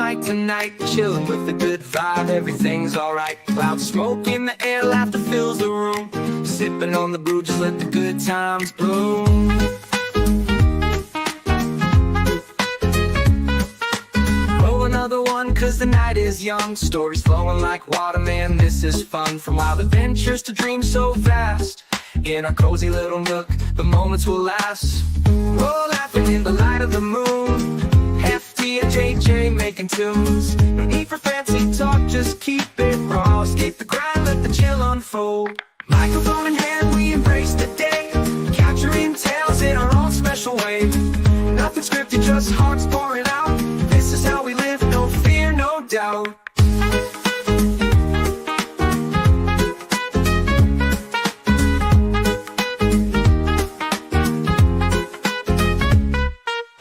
like tonight, chilling with a good vibe, everything's alright. Cloud smoke in the air, laughter fills the room. Sipping on the brew, just let the good times bloom. Roll another one, cause the night is young. Stories flowing like water, man, this is fun. From wild adventures to dreams so vast. In our cozy little nook, the moments will last. We're laughing in the light of the moon. FT and JJ making tunes. No need for fancy talk, just keep it raw. Escape the grind, let the chill unfold. Microphone in hand, we embrace the day. Capturing tales in our own special way. Nothing scripted, just hearts pouring out. This is how we live, no fear, no doubt.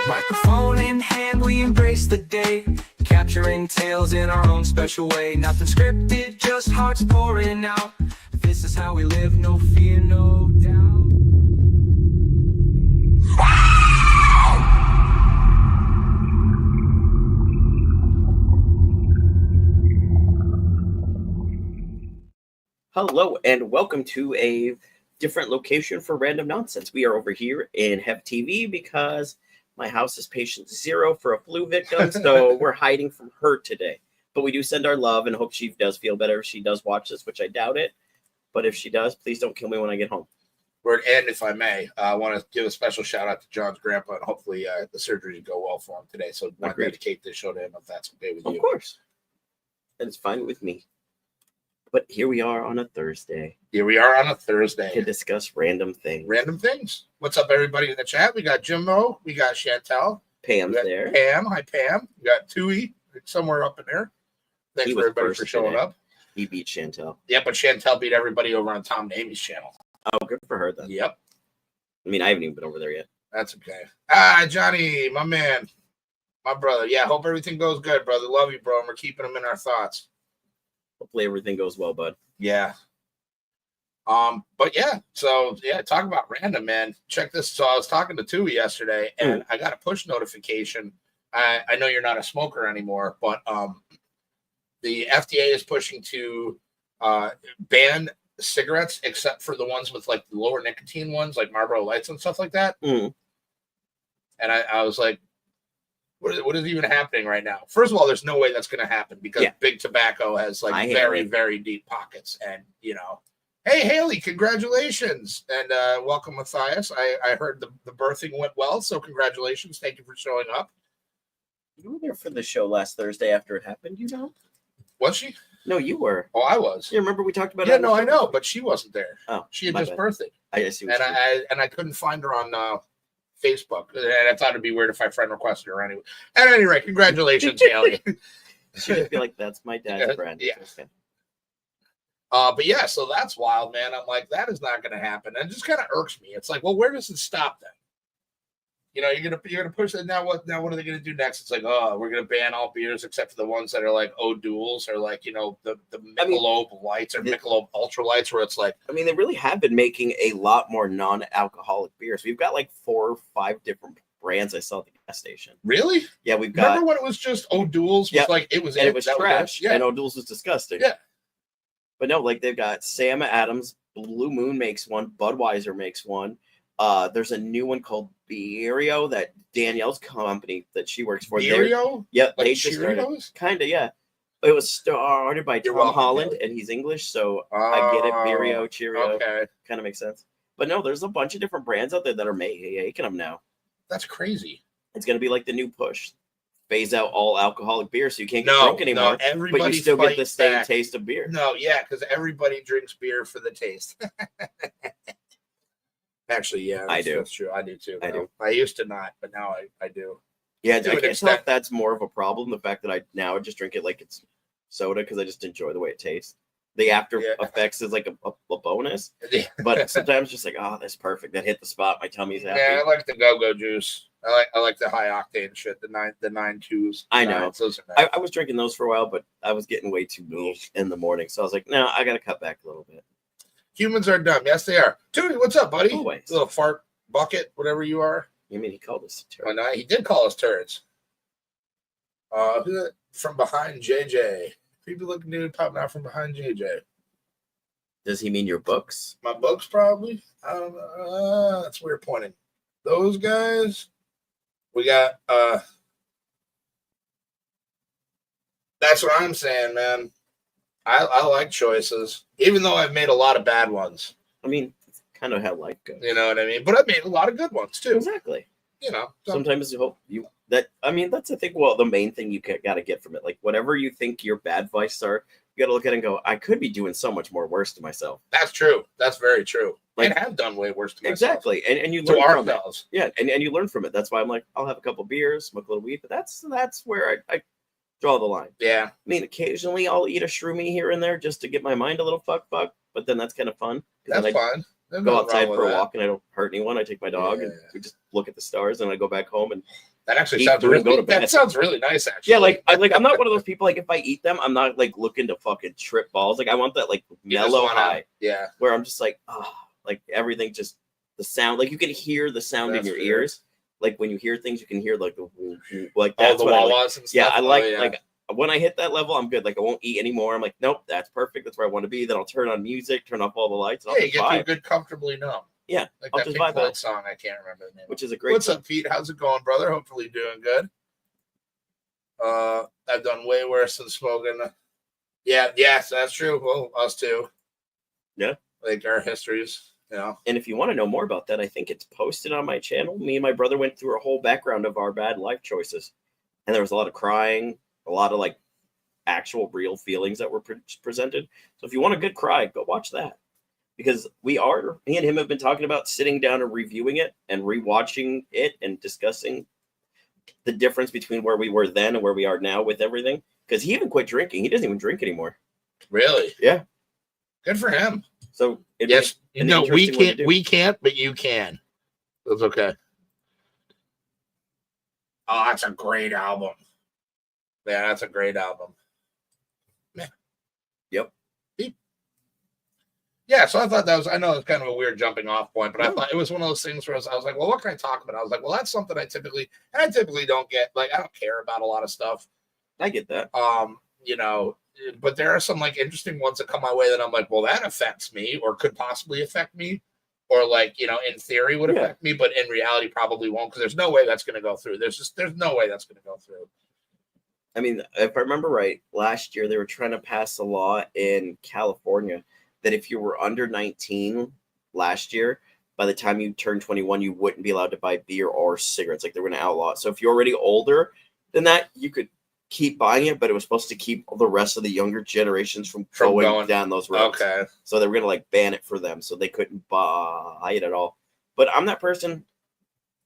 Microphone in hand, we embrace the day. Capturing tales in our own special way. Nothing scripted, just hearts pouring out. This is how we live, no fear, no doubt. Hello and welcome to a different location for Random Nonsense. We are over here in Hev TV because my house is patient zero for a flu victim, so we're hiding from her today. But we do send our love and hope she does feel better if she does watch this, which I doubt it. But if she does, please don't kill me when I get home. And if I may, I want to give a special shout out to John's grandpa, and hopefully the surgery go well for him today. So I want to dedicate this show to him, if that's okay with you. Of course. And it's fine with me. But here we are on a Thursday. To discuss random things. Random things. What's up, everybody in the chat? We got Jimbo. We got Chantel. Pam's there. Pam. Hi, Pam. We got Tui somewhere up in there. Thanks for everybody for showing up. He beat Chantel. Yeah, but Chantel beat everybody over on Tom and Amy's channel. Oh, good for her then. Yep. I mean, I haven't even been over there yet. That's okay. Johnny, my man. My brother. Yeah, hope everything goes good, brother. Love you, bro. And we're keeping them in our thoughts. Hopefully everything goes well, bud. Yeah. But yeah, so yeah, talk about random, man. Check this. So I was talking to Tui yesterday, and I got a push notification. I know you're not a smoker anymore, but the FDA is pushing to ban cigarettes except for the ones with like the lower nicotine ones, like Marlboro Lights and stuff like that. And I was like, what is even happening right now? First of all, there's no way that's going to happen because big tobacco has like very, very deep pockets. And, you know, hey, Haley, congratulations. And welcome, Matthias. I heard the birthing went well. So congratulations. Thank you for showing up. You were there for the show last Thursday after it happened, you know? Was she? No, you were. Oh, I was. You remember we talked about it? Yeah, no, I know, but she wasn't there. Oh, she had just birthed. I see. And I couldn't find her on Facebook, and I thought it'd be weird if I friend requested her anyway. At any rate, congratulations, Haley. She would be like, "That's my dad's friend." Yeah. Okay. But yeah, so that's wild, man. I'm like, that is not going to happen, and it just kind of irks me. It's like, well, where does it stop then? You know, you're gonna push it now. What are they gonna do next? It's like, oh, we're gonna ban all beers except for the ones that are like O'Doul's or like, you know, the Michelob Lights or Michelob Ultra Lights, where it's like, I mean, they really have been making a lot more non-alcoholic beers. We've got like 4 or 5 different brands I saw at the gas station. Really? Yeah, we've got. Remember when it was just O'Doul's? Yeah, like it was trash. Yeah, and O'Doul's was disgusting. Yeah, but no, like they've got Sam Adams, Blue Moon makes one, Budweiser makes one. There's a new one called Beerio that Danielle's company that she works for. Beerio? Yep, like they just started. Kind of, yeah. It was started by Tom Holland, and he's English, so I get it. Beerio, Cheerio, okay, kind of makes sense. But no, there's a bunch of different brands out there that are making them now. That's crazy. It's gonna be like the new push. Phase out all alcoholic beer, so you can't get drunk anymore. No, but you still get the same taste of beer. No, yeah, because everybody drinks beer for the taste. Actually, yeah, I do. That's true. I do too. I do. I used to not, but now I do. Yeah, I can't tell if that's more of a problem. The fact that I now just drink it like it's soda because I just enjoy the way it tastes. The after effects is like a bonus, but sometimes just like, oh, that's perfect. That hit the spot. My tummy's happy. Yeah, I like the go-go juice. I like the high octane shit. The 9.2s. I know. Those are nice. I was drinking those for a while, but I was getting way too low in the morning, so I was like, no, I got to cut back a little bit. Humans are dumb. Yes, they are. Tootie, what's up, buddy? Always. Little fart bucket, whatever you are. You mean he called us turds? Well, no, he did call us turds. Who's that? From behind JJ. Creepy looking dude popping out from behind JJ. Does he mean your books? My books, probably. I don't know. That's weird pointing. Those guys. We got. That's what I'm saying, man. I like choices, even though I've made a lot of bad ones. I mean, it's kind of how life goes. You know what I mean? But I've made a lot of good ones too. Exactly. You know, sometimes you hope you that. I mean, that's the thing. Well, the main thing you got to get from it, like whatever you think your bad vices are, you got to look at it and go, I could be doing so much more worse to myself. That's true. That's very true. Like, I have done way worse to myself. Exactly, and you to learn from ourselves. it. Yeah, and you learn from it. That's why I'm like, I'll have a couple beers, smoke a little weed, but that's where I draw the line. Yeah. I mean, occasionally I'll eat a shroomy here and there just to get my mind a little fuck, but then that's kind of fun. That's fun. There's Go nothing outside wrong for with a that. walk and I don't hurt anyone. I take my dog and we just look at the stars and I go back home and that actually eat sounds food and go really. to bed. That sounds really nice, actually. Yeah, I'm not one of those people. Like if I eat them, I'm not like looking to fucking trip balls. Like I want that like You just mellow wanna- high. Yeah. Where I'm just like, like everything just the sound. Like you can hear the sound That's in your fair. ears. Like when you hear things, you can hear like the like All that's the what I like. wah-wahs and stuff. Yeah, I like Oh, yeah. like when I hit that level, I'm good. Like I won't eat anymore. I'm like, nope, that's perfect. That's where I want to be. Then I'll turn on music, turn off all the lights, and I'll Yeah, you just get vibe. you good, comfortably numb. Yeah, Like I'll that just Pink vibe Floyd out. song. I can't remember the name. Which is a great. What's up, Pete? How's it going, brother? Hopefully doing good. I've done way worse than smoking. Yeah, yes, that's true. Well, us too. Yeah. Like our histories, you know. And if you want to know more about that, I think it's posted on my channel. Me and my brother went through a whole background of our bad life choices, and there was a lot of crying, a lot of like actual real feelings that were presented. So if you want a good cry, go watch that. Because me and him have been talking about sitting down and reviewing it and rewatching it and discussing the difference between where we were then and where we are now with everything. Because he even quit drinking. He doesn't even drink anymore. Really? Yeah. Good for him. So Yes, no, we interesting one to can't. do. We can't, but you can. That's okay. Oh, that's a great album. Yeah, that's a great album. Man. Yep. Yeah, so I thought that was. I know it's kind of a weird jumping off point, but I thought it was one of those things where I was like, well, what can I talk about? I was like, well, that's something I typically don't get. Like, I don't care about a lot of stuff. I get that. You know, but there are some like interesting ones that come my way that I'm like, well, that affects me or could possibly affect me, or like, you know, in theory would affect me, but in reality probably won't, because there's no way that's going to go through. There's no way that's going to go through. I mean, if I remember right, last year they were trying to pass a law in California that if you were under 19 last year, by the time you turned 21, you wouldn't be allowed to buy beer or cigarettes. Like they were going to outlaw it. So if you're already older than that, you could keep buying it, but it was supposed to keep the rest of the younger generations from going down those roads. Okay. So they were going to like ban it for them, so they couldn't buy it at all. But I'm that person.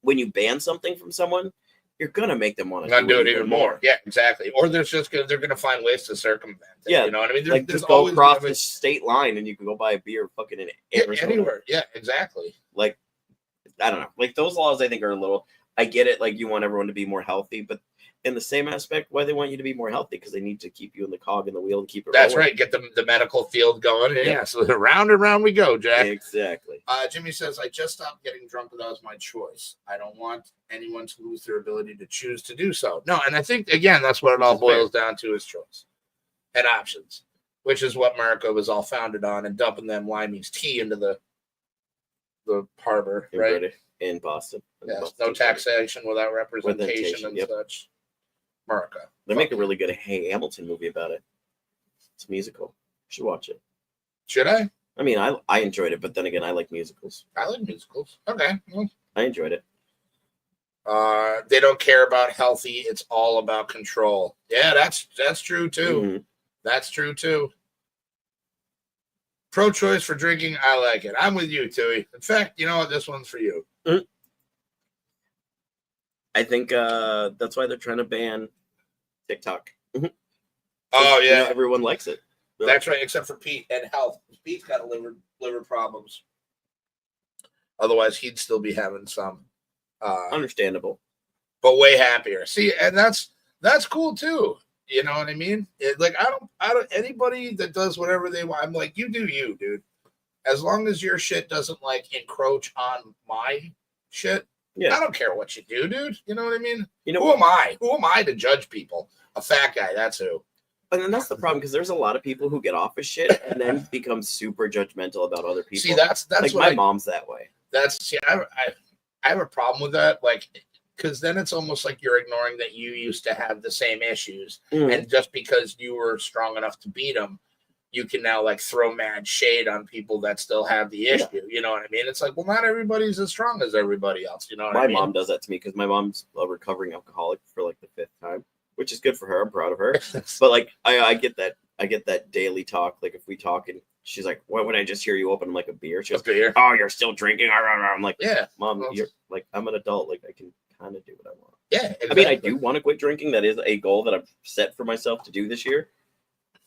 When you ban something from someone, you're gonna make them want to do it even more. Yeah, exactly. Or they're gonna find ways to circumvent it. Yeah, you know what I mean. Like just go across the state line and you can go buy a beer fucking in Arizona. Anywhere. Yeah, exactly. Like I don't know. Like those laws, I think are a little. I get it. Like you want everyone to be more healthy, but in the same aspect, why they want you to be more healthy? Because they need to keep you in the cog in the wheel and keep it. That's rolling. right. Get the medical field going. Yeah. So round and round we go, Jack. Exactly. Jimmy says, I just stopped getting drunk, but that was my choice. I don't want anyone to lose their ability to choose to do so. No, and I think, again, that's what it all boils down to is choice and options, which is what America was all founded on, and dumping them Limey's tea into the harbor, right? In Boston. Yes, no taxation without representation and such. America. They make a really good Hamilton movie about it. It's a musical. You should watch it. Should I? I mean, I enjoyed it, but then again, I like musicals. I like musicals. Okay. Well, I enjoyed it. They don't care about healthy. It's all about control. Yeah, that's true too. Mm-hmm. That's true too. Pro-choice for drinking, I like it. I'm with you, Tui. In fact, you know what? This one's for you. Mm-hmm. I think that's why they're trying to ban TikTok. Mm-hmm. Oh yeah, you know, everyone likes it. That's right, except for Pete and health. Pete's got liver problems. Otherwise, he'd still be having some. Understandable, but way happier. See, and that's cool too. You know what I mean? I don't. Anybody that does whatever they want, I'm like, you do you, dude. As long as your shit doesn't like encroach on my shit, Yeah. I don't care what you do, dude. You know what I mean? You know, Who am I? Who am I to judge people? A fat guy, that's who. and then that's the problem because there's a lot of people who get off of shit and then become super judgmental about other people. See, that's like what my mom's that way. I have a problem with that. Like, because then it's almost like you're ignoring that you used to have the same issues, and just because you were strong enough to beat them, you can now like throw mad shade on people that still have the issue. Yeah. You know what I mean? It's like, well, not everybody's as strong as everybody else. You know what I mean? My mom does that to me because my mom's a recovering alcoholic for like the 5th time, which is good for her. I'm proud of her. But like, I get that. I get that daily talk. Like if we talk and she's like, "What would I just hear you open like a beer?" She goes, beer. "Oh, you're still drinking." I'm like, "Yeah, Mom, you're like, I'm an adult. Like I can kind of do what I want." Yeah, exactly. I mean, I do want to quit drinking. That is a goal that I've set for myself to do this year.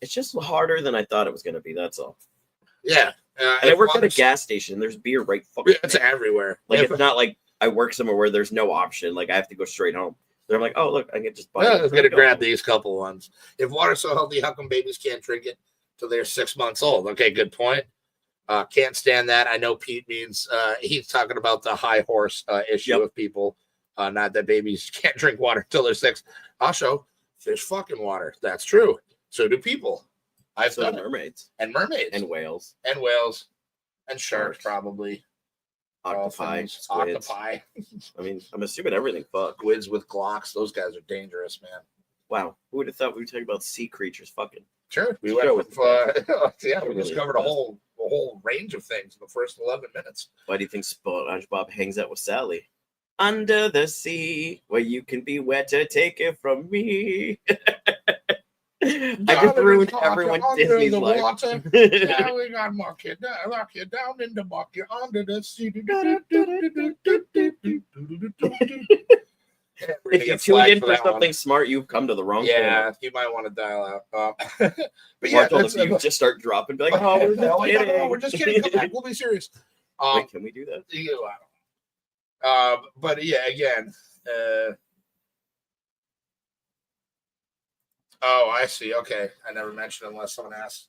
It's just harder than I thought it was going to be. That's all. Yeah. And I work at a gas station. There's beer right fucking. It's everywhere. Like it's not like I work somewhere where there's no option. Like I have to go straight home. I'm like, oh look, I can just buy. I'm gonna grab these couple ones. If water's so healthy, how come babies can't drink it till they're 6 months old? Okay, good point. Can't stand that. I know Pete means he's talking about the high horse issue of people. Not that babies can't drink water until they're 6. Also, fish fucking water. That's true. So do people. I've done mermaids. And mermaids. And whales. And whales. And sharks, probably. Octopi. Octopi. I mean, I'm assuming everything fuck. Squids with Glocks. Those guys are dangerous, man. Wow. Who would have thought we were talking about sea creatures fucking? Sure. We went with, we discovered a whole range of things in the first 11 minutes. Why do you think SpongeBob hangs out with Sally? Under the sea, where you can be wetter, take it from me. I just ruined everyone's Disney's life. Yeah, we got lock you down in the bucket under the sea. If you tuned in for something smart, you've come to the wrong channel. You might want to dial out. But yeah, you just start dropping, be like, "Oh, we're just kidding. Come back. We'll be serious." Wait, can we do that? But yeah, again. Oh, I see. Okay, I never mentioned unless someone asks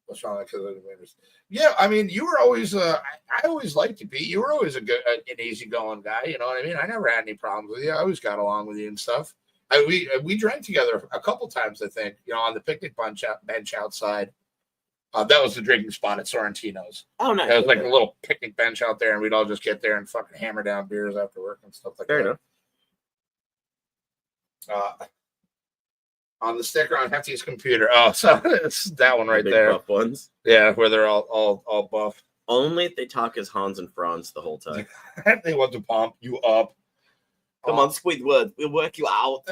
what's wrong with it. Yeah, I mean, you were always. I always liked you, Pete. You were always an easygoing guy. You know what I mean? I never had any problems with you. I always got along with you and stuff. We drank together a couple times, I think. You know, on the picnic bench outside. That was the drinking spot at Sorrentino's. Oh, nice. It was like a little picnic bench out there, and we'd all just get there and fucking hammer down beers after work and stuff like that. Fair enough. On the sticker on Hefty's computer. Oh, so it's that one right there. Buff ones. Yeah, where they're all buff. Only if they talk as Hans and Franz the whole time. They want to pump you up. Come on, Squidward. We'll work you out.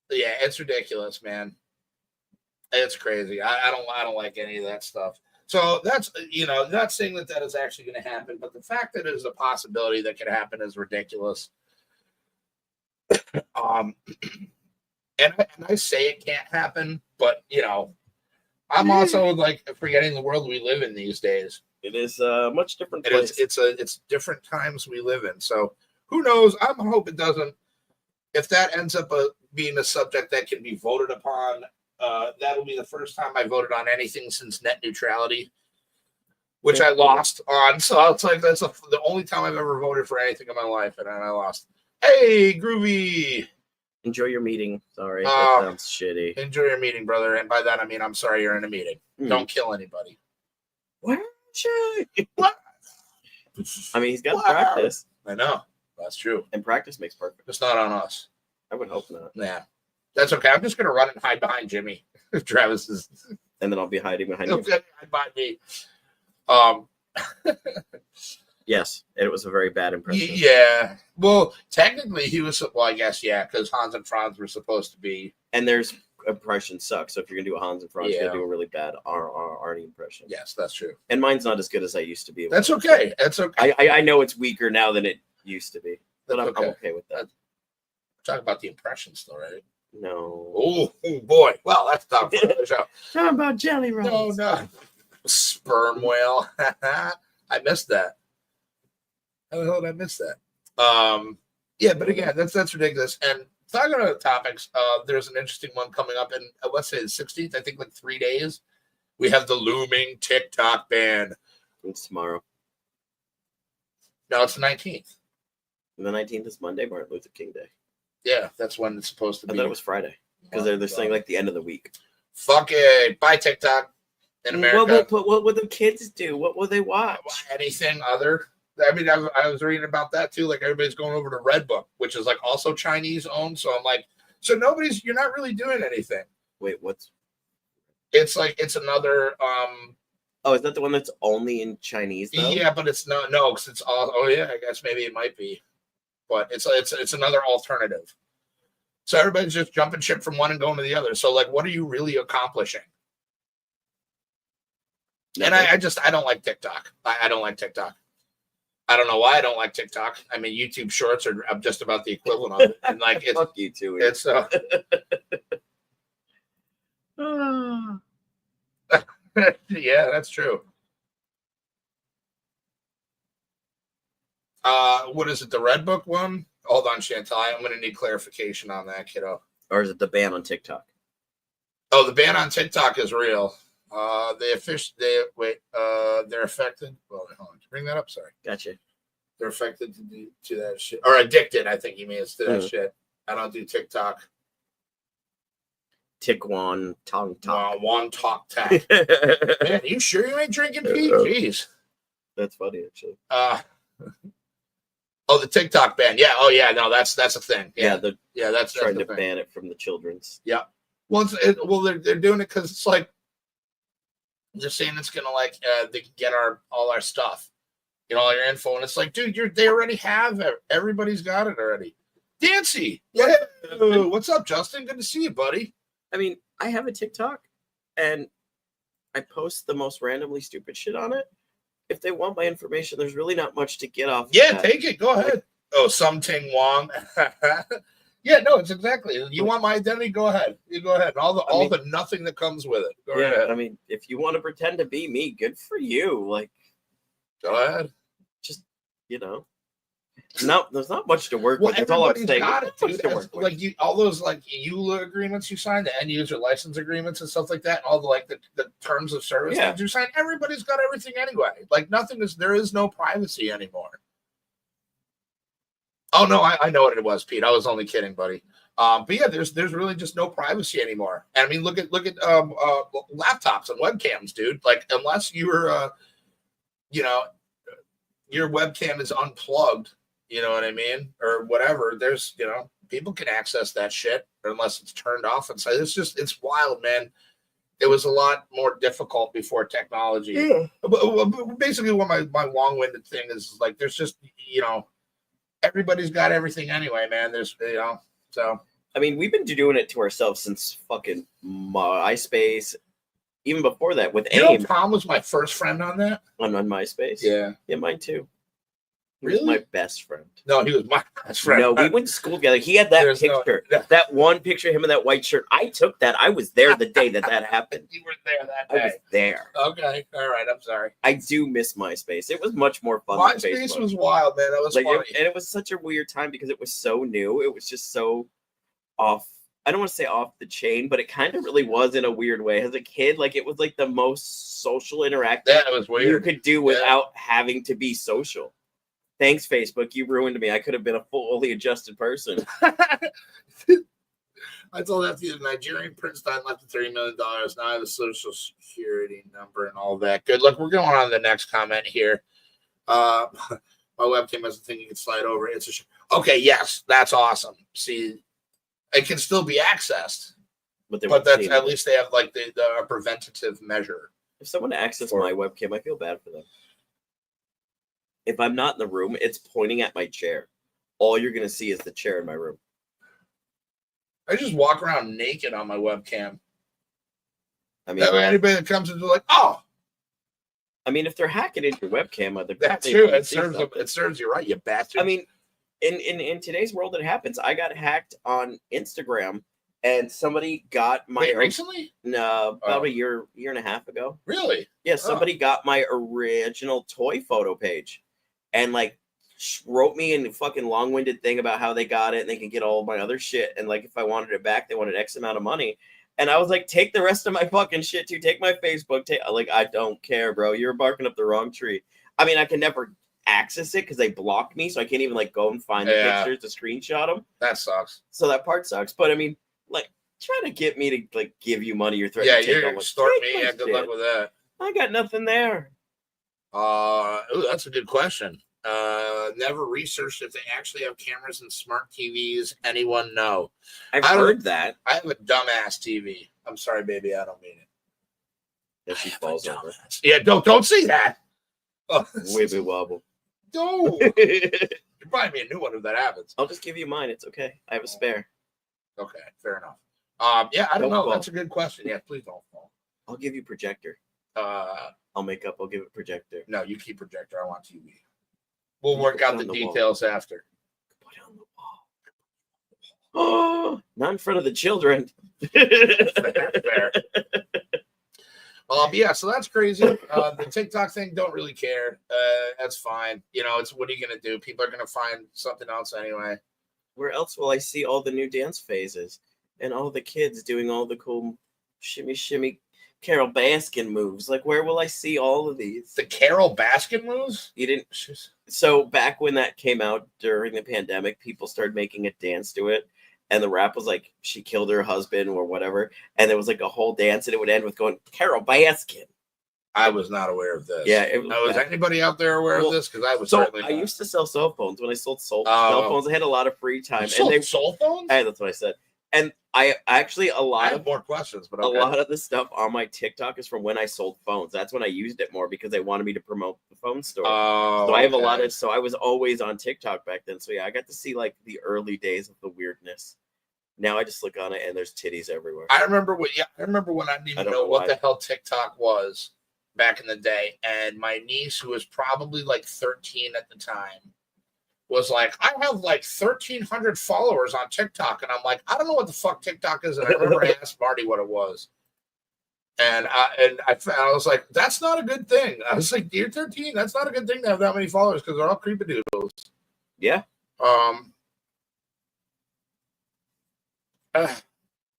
Yeah, it's ridiculous, man. It's crazy. I don't like any of that stuff. So that's, not saying that is actually going to happen, but the fact that it is a possibility that could happen is ridiculous. And I say it can't happen, but I'm also like forgetting the world we live in these days. It is a much different place. It's different times we live in. So who knows? I hope it doesn't. If that ends up being a subject that can be voted upon, that'll be the first time I voted on anything since net neutrality, which I lost on. So it's like that's the only time I've ever voted for anything in my life, and I lost. Hey, Groovy. Enjoy your meeting. Sorry, that sounds shitty. Enjoy your meeting, brother. And by that, I mean, I'm sorry you're in a meeting. Don't kill anybody. What? I mean, he's got practice. I know. That's true. And practice makes perfect. It's not on us. I would hope not. Yeah. That's okay. I'm just going to run and hide behind Jimmy. If Travis is. And then I'll be hiding behind you. Behind me. Yes, it was a very bad impression. Yeah. Well, technically, he was. Well, I guess, yeah, because Hans and Franz were supposed to be. And there's impressions suck. So if you're going to do a Hans and Franz, you're going to do a really bad Arnie impression. Yes, that's true. And mine's not as good as I used to be. That's okay. That's okay. I know it's weaker now than it used to be. But I'm okay with that. Talk about the impressions, though, right? No. Oh, boy. Well, that's not for the show. Talk about jelly rolls. No. Sperm whale. I missed that. How the hell did I miss that? Yeah, but again, that's ridiculous. And talking about topics, there's an interesting one coming up in, let's say the 16th, I think like 3 days. We have the looming TikTok ban. It's tomorrow. No, it's the 19th. The 19th is Monday, Martin Luther King Day. Yeah, that's when it's supposed to I be. thought it was Friday because they're saying like the end of the week. Fuck it. Bye, TikTok. In America. What will the kids do? What will they watch? Anything other? I mean, I was reading about that too. Like everybody's going over to Redbook, which is like also Chinese owned. So I'm like, so you're not really doing anything. Wait, what's? It's another. Oh, is that the one that's only in Chinese though? Yeah, but it's no, because it's all. Oh yeah, I guess maybe it might be, but it's another alternative. So everybody's just jumping ship from one and going to the other. So like, what are you really accomplishing? Nothing. And I don't like TikTok. I don't like TikTok. I don't know why I don't like TikTok. I mean, YouTube Shorts are just about the equivalent of it. And like, it's fuck you too. It's yeah, that's true. What is it? The Redbook one? Hold on, Chantal. I'm going to need clarification on that, kiddo. Or is it the ban on TikTok? Oh, the ban on TikTok is real. They're affected. Well, hold on. Bring that up. Sorry. Gotcha. They're affected to that shit, or addicted. I think he means to that shit. I don't do TikTok. Tick-wan, tong talk. One talk tack. Man, you sure you ain't drinking Pete? Jeez. That's funny, actually. Oh, the TikTok ban. Yeah. Oh, yeah. No, that's a thing. Yeah. That's trying to thing. ban it from the children's. Yeah. Well, they're doing it because it's like they're saying it's gonna like they can get all our stuff, all your info, and it's like, dude, they already have it. Everybody's got it already. Dancy, yeah. What's up, Justin? Good to see you, buddy. I mean, I have a TikTok, and I post the most randomly stupid shit on it. If they want my information, there's really not much to get off. Yeah, take it. Go ahead. Oh, Something Wong. Yeah, no, it's exactly. You want my identity? Go ahead. You go ahead. All the nothing that comes with it. Go ahead. I mean, if you want to pretend to be me, good for you. Like, go ahead. Just no, there's not much to work with. That's all I'm saying. Got it, dude. Like all those like EULA agreements you signed, the end user license agreements and stuff like that, all the terms of service that you sign. Everybody's got everything anyway. Like there is no privacy anymore. Oh no, I know what it was, Pete. I was only kidding, buddy. But yeah, there's really just no privacy anymore. And I mean, look at laptops and webcams, dude. Like unless you're your webcam is unplugged, you know what I mean, or whatever. There's people can access that shit unless it's turned off inside. It's wild, man. It was a lot more difficult before technology. Yeah. But basically, what my long-winded thing is like, there's just everybody's got everything anyway, man. There's so. I mean, we've been doing it to ourselves since fucking MySpace. Even before that, with AIM. Tom was my first friend on that. On MySpace? Yeah, mine too. He was my best friend. No, he was my best friend. No, we went to school together. He had that picture. That one picture of him in that white shirt. I took that. I was there the day that happened. You were there that day. I was there. Okay. All right. I'm sorry. I do miss MySpace. It was much more fun than Facebook. MySpace was wild, man. That was funny. And it was such a weird time because it was so new. It was just so off. I don't want to say off the chain, but it kind of really was in a weird way. As a kid, like it was like the most social interaction was weird. You could do without having to be social. Thanks, Facebook. You ruined me. I could have been a fully adjusted person. I told that the Nigerian prince died left $30 million. Now I have a social security number and all that. Good. Look, we're going on to the next comment here. My webcam has a thing you can slide over. Okay, yes, that's awesome. See, it can still be accessed, but that's at least they have like the preventative measure. If someone accesses my webcam, I feel bad for them. If I'm not in the room, it's pointing at my chair. All you're gonna see is the chair in my room. I just walk around naked on my webcam. I mean, that way anybody that comes into like, oh. I mean, if they're hacking into your webcam, that's true. It serves you right, you bastard. I mean, in today's world, it happens. I got hacked on Instagram, and somebody got my. Wait, recently? No, about a year and a half ago. Really? Yeah, somebody got my original toy photo page, and like wrote me a fucking long-winded thing about how they got it, and they can get all of my other shit, and like if I wanted it back, they wanted X amount of money. And I was like, take the rest of my fucking shit too. Take my Facebook. I don't care, bro. You're barking up the wrong tree. I mean, I can never access it because they blocked me, so I can't even like go and find the Yeah. pictures to screenshot them. That sucks. So that part sucks. But I mean, like, trying to get me to like give you money or threatening Yeah, to take you're all gonna my start take me. my Yeah, good shit. luck with that. I got nothing there. Ooh, that's a good question. Never researched if they actually have cameras in smart TVs. Anyone know? I've I don't- heard that. I have a dumbass TV. I'm sorry, baby. I don't mean it. That she I have a falls over. dumbass. Yeah, don't say that. Oh, Wibby wobble. no. You buy me a new one if that happens. I'll just give you mine. It's okay. I have a spare. Okay, fair enough. Yeah, I don't Don't know. fall. That's a good question. Yeah, please don't fall. I'll give you projector. I'll make up. I'll give it projector. No, you keep projector. I want TV. We'll You work put it out the on the wall. details after. Put it on the wall. Oh, not in front of the children. Fair. Yeah, so that's crazy. The TikTok thing, don't really care. That's fine. You know, it's what are you gonna do? People are gonna find something else anyway. Where else will I see all the new dance phases and all the kids doing all the cool shimmy shimmy Carol Baskin moves? Like, where will I see all of these? The Carol Baskin moves? You didn't. So back when that came out during the pandemic, people started making a dance to it, and the rap was like she killed her husband or whatever, and there was like a whole dance, and it would end with going Carol Baskin. I was not aware of this. Yeah, it was was bad. anybody out there aware Well, of this? Because I was So certainly I not. used to sell cell phones. When I sold cell Oh. phones, I had a lot of free time, You and sold they. soul phones? Hey, that's what I said. And I actually a I lot have of more questions, but a okay. lot of the stuff on my TikTok is from when I sold phones. That's when I used it more because they wanted me to promote the phone store. Oh, So I have a lot okay. of. So I was always on TikTok back then. So yeah, I got to see like the early days of the weirdness. Now I just look on it and there's titties everywhere. I remember when I didn't even I don't know know what why. the hell TikTok was back in the day. And my niece, who was probably like 13 at the time, was like, I have like 1,300 followers on TikTok. And I'm like, I don't know what the fuck TikTok is. And I remember I asked Marty what it was. And I was like, that's not a good thing. I was like, you're 13. That's not a good thing to have that many followers because they're all creepadoodles. Yeah.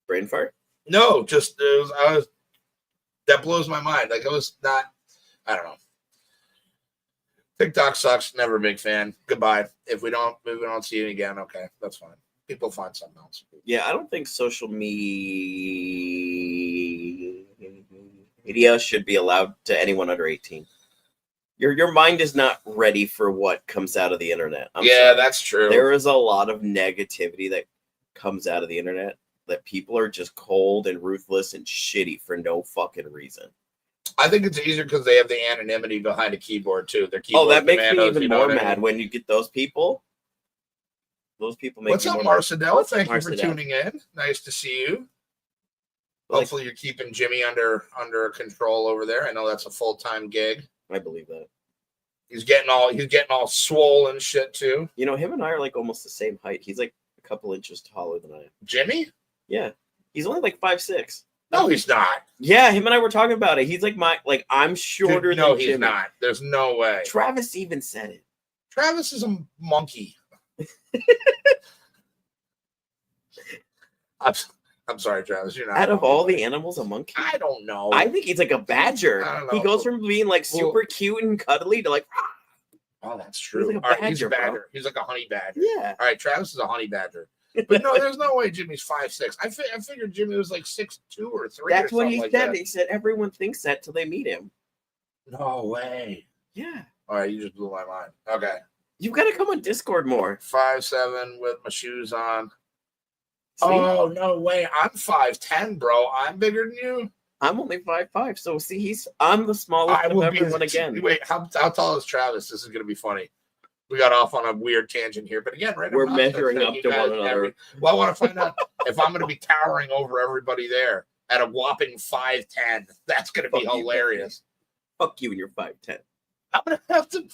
Brain fart. No, just that blows my mind. Like I was not. I don't know. TikTok sucks. Never a big fan. Goodbye. If we don't see it again, okay, that's fine. People find something else. Yeah, I don't think social media should be allowed to anyone under 18. Your mind is not ready for what comes out of the internet. I'm sorry. That's true. There is a lot of negativity that comes out of the internet that people are just cold and ruthless and shitty for no fucking reason. I think it's easier because they have the anonymity behind a keyboard too. Their keyboard That makes me commandos, even you know more what I mad mean? when you get those people. Those people make What's me up, more mad. Marcedel? What's up, Thank you for Marcedel? tuning in. Nice to see you. Like, Hopefully, you're keeping Jimmy under control over there. I know that's a full-time gig. I believe that. He's getting all swole and shit too. You know, him and I are like almost the same height. He's like a couple inches taller than I am. Jimmy? Yeah. He's only like 5'6". No, he's not. Yeah, him and I were talking about it. He's like I'm shorter Dude, no, than he's Jimmy. not. There's no way. Travis even said it. Travis is a monkey. I'm sorry, Travis. You're not. Out of all the animals, a monkey? I don't know. I think he's like a badger. I don't He know. goes from being like super cute and cuddly to like, Oh, that's true. He's like a All right, he's a badger, bro. badger. He's like a honey badger. yeah. All right, Travis is a honey badger. But no, there's no way Jimmy's 5'6". I figured Jimmy was like 6'2" or 3". That's or what something he like said. That. He said everyone thinks that till they meet him. No way. Yeah. All right, you just blew my mind. Okay, You've got to come on Discord more. 5'7" with my shoes on. See? Oh no way! I'm 5'10", bro. I'm bigger than you. I'm only 5'5". So see, I'm the smallest I of will be. everyone again. Wait, how tall is Travis? This is gonna be funny. We got off on a weird tangent here, but again, right? We're measuring up to one another. Well, I want to find out if I'm going to be towering over everybody there at a whopping 5'10". That's going to be Fuck you, hilarious. Fuck you and your 5'10". I'm going to have to.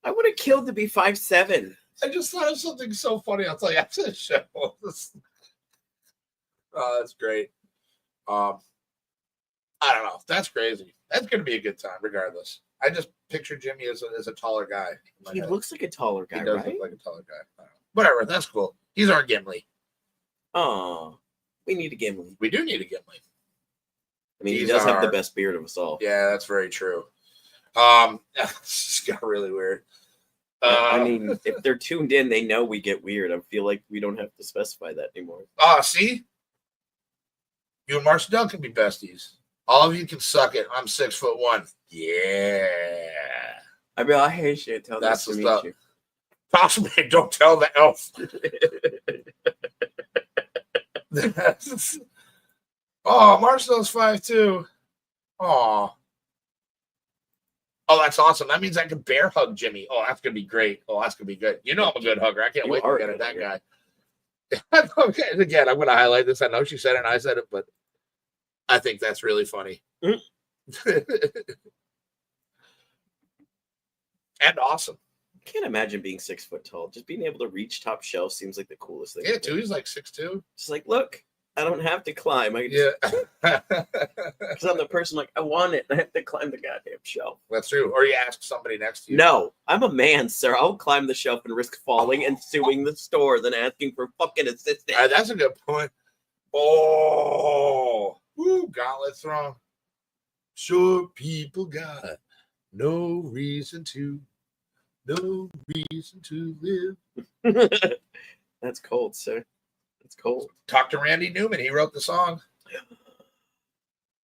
I would have killed to be 5'7". I just thought of something so funny. I'll tell you after the show. Oh, that's great. I don't know. That's crazy. That's going to be a good time, regardless. I just picture Jimmy as a taller guy. in my He head. looks like a taller guy, He does right? look like a taller guy. I don't know. Whatever. That's cool. He's our Gimli. Oh, we need a Gimli. We do need a Gimli. I mean, he He's does have the our- best beard of us all. Yeah, that's very true. This got really weird. I mean, if they're tuned in, they know we get weird. I feel like we don't have to specify that anymore. See, you and Marcel can be besties. All of you can suck it. I'm 6'1". Yeah, I mean, I hate you. Tell that's nice to what's meet up. Possibly, don't tell the elf. Oh, Marcel's 5'2". Oh. Oh, that's awesome. That means I can bear hug Jimmy. Oh, that's gonna be great. Oh, that's gonna be good. You know I'm a good hugger. I can't You wait are to a get at good that guy. Okay, again, I'm gonna highlight this. I know she said it and I said it, but I think that's really funny. Mm. And awesome. I can't imagine being 6 foot tall. Just being able to reach top shelf seems like the coolest thing. Yeah, too. He's like 6'2". Just like, look, I don't have to climb. I can just, Yeah. because I'm the person like, I want it. I have to climb the goddamn shelf. That's true. Or you ask somebody next to you. No, I'm a man, sir. I'll climb the shelf and risk falling and suing the store than asking for fucking assistance. That's a good point. Oh, woo, gauntlet thrown. Sure, people got no reason to live. That's cold, sir. That's cold. Talk to Randy Newman. He wrote the song.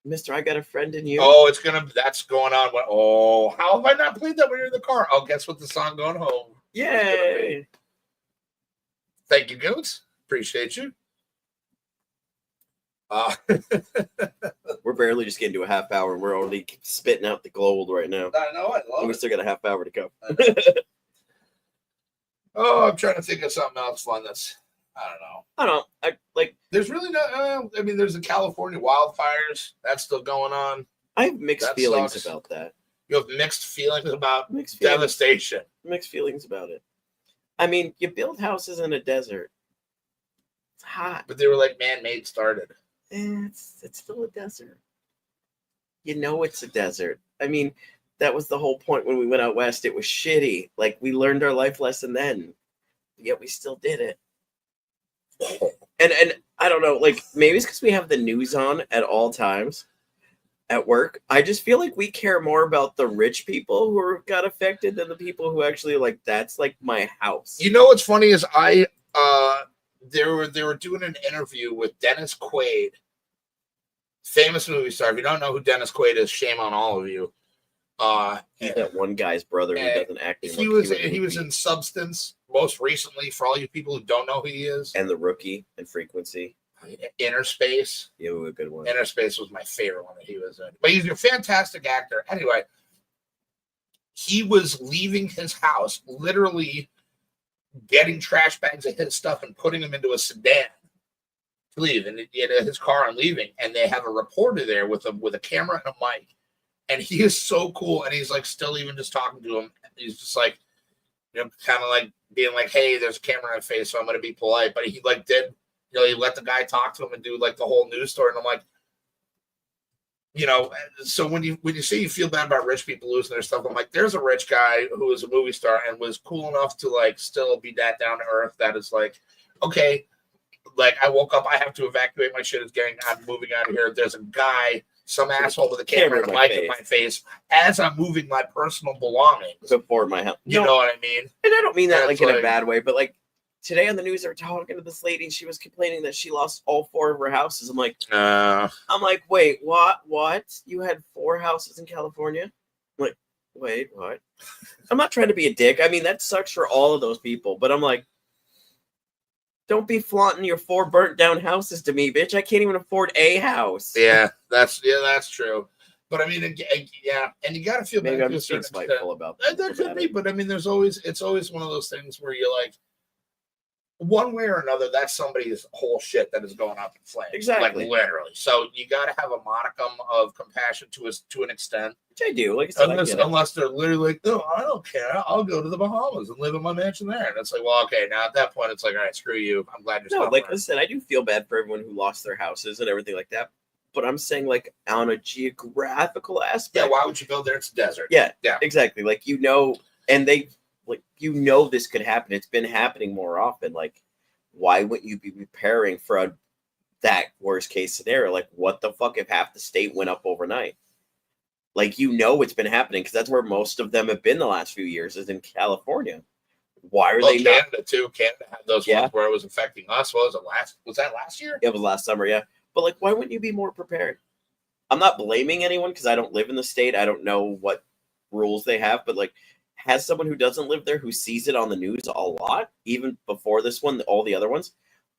Mister, I got a friend in you. Oh, that's going on. Oh, how have I not played that when you're in the car? Oh, guess what? The song going home. Yay. Thank you, Goats. Appreciate you. We're barely just getting to a half hour and we're already spitting out the gold right now. I know. I love And we it. still got a half hour to go. Oh, I'm trying to think of something else fun that's, I don't know. I don't know. I like. There's really not, I mean, there's the California wildfires. That's still going on. I have mixed That feelings sucks. about that. You have mixed feelings about Mixed feelings. devastation. Mixed feelings about it. I mean, you build houses in a desert. It's hot. But they were like man-made started. It's still a desert. You know it's a desert. I mean, that was the whole point when we went out west. It was shitty. Like, we learned our life lesson then. Yet we still did it. And I don't know, like, maybe it's because we have the news on at all times at work. I just feel like we care more about the rich people who got affected than the people who actually, like, that's like my house. You know what's funny is they were doing an interview with Dennis Quaid, famous movie star. If you don't know who Dennis Quaid is, shame on all of you. He's that one guy's brother who doesn't act. He was in Substance most recently. For all you people who don't know who he is, and The Rookie and Frequency. Inner Space. Yeah, a good one. Inner Space was my favorite one that he was in. But he's a fantastic actor. Anyway, he was leaving his house, literally getting trash bags of his stuff and putting them into a sedan to leave, and his car and leaving. And they have a reporter there with a camera and a mic, and he is so cool. And he's like still even just talking to him. He's just like, kind of like being like, "Hey, there's a camera in my face, so I'm going to be polite." But he like did. He let the guy talk to him and do like the whole news story. And I'm like, so when you say you feel bad about rich people losing their stuff, I'm like, there's a rich guy who is a movie star and was cool enough to like still be that down to earth. That is like, okay, like I woke up, I have to evacuate my shit. I'm moving out of here. There's a guy, some asshole with a camera and a mic in my face as I'm moving my personal belongings before my house. You know what I mean? And I don't mean that like in a like, bad way, but like today on the news, they were talking to this lady, and she was complaining that she lost all 4 of her houses. I'm like, wait, what? You had 4 houses in California? I'm like, wait, what? I'm not trying to be a dick. I mean, that sucks for all of those people, but I'm like, don't be flaunting your 4 burnt down houses to me, bitch. I can't even afford a house. Yeah, that's true. But I mean, yeah, and you got to feel maybe bad. I'm just being spiteful about that. That could be, but I mean, it's always one of those things where you're like, one way or another, that's somebody's whole shit that is going up in flames. Exactly. Like literally. So you got to have a modicum of compassion to an extent. Which I do. Like I said, unless they're literally like, no, I don't care. I'll go to the Bahamas and live in my mansion there. And it's like, well, okay. Now at that point, it's like, all right, screw you. I'm glad you're like I said, I do feel bad for everyone who lost their houses and everything like that. But I'm saying, like, on a geographical aspect. Yeah, why would you build there? It's a desert. Yeah, exactly. Like, and they, like, this could happen. It's been happening more often. Like, why wouldn't you be preparing for that worst case scenario? Like, what the fuck if half the state went up overnight? Like, you know, it's been happening because that's where most of them have been the last few years, is in California. Why are they not? Canada too. Canada had those ones where it was affecting us. What was it last? Was that last year? It was last summer, yeah. But like, why wouldn't you be more prepared? I'm not blaming anyone because I don't live in the state. I don't know what rules they have, but like, has someone who doesn't live there, who sees it on the news a lot, even before this one, all the other ones,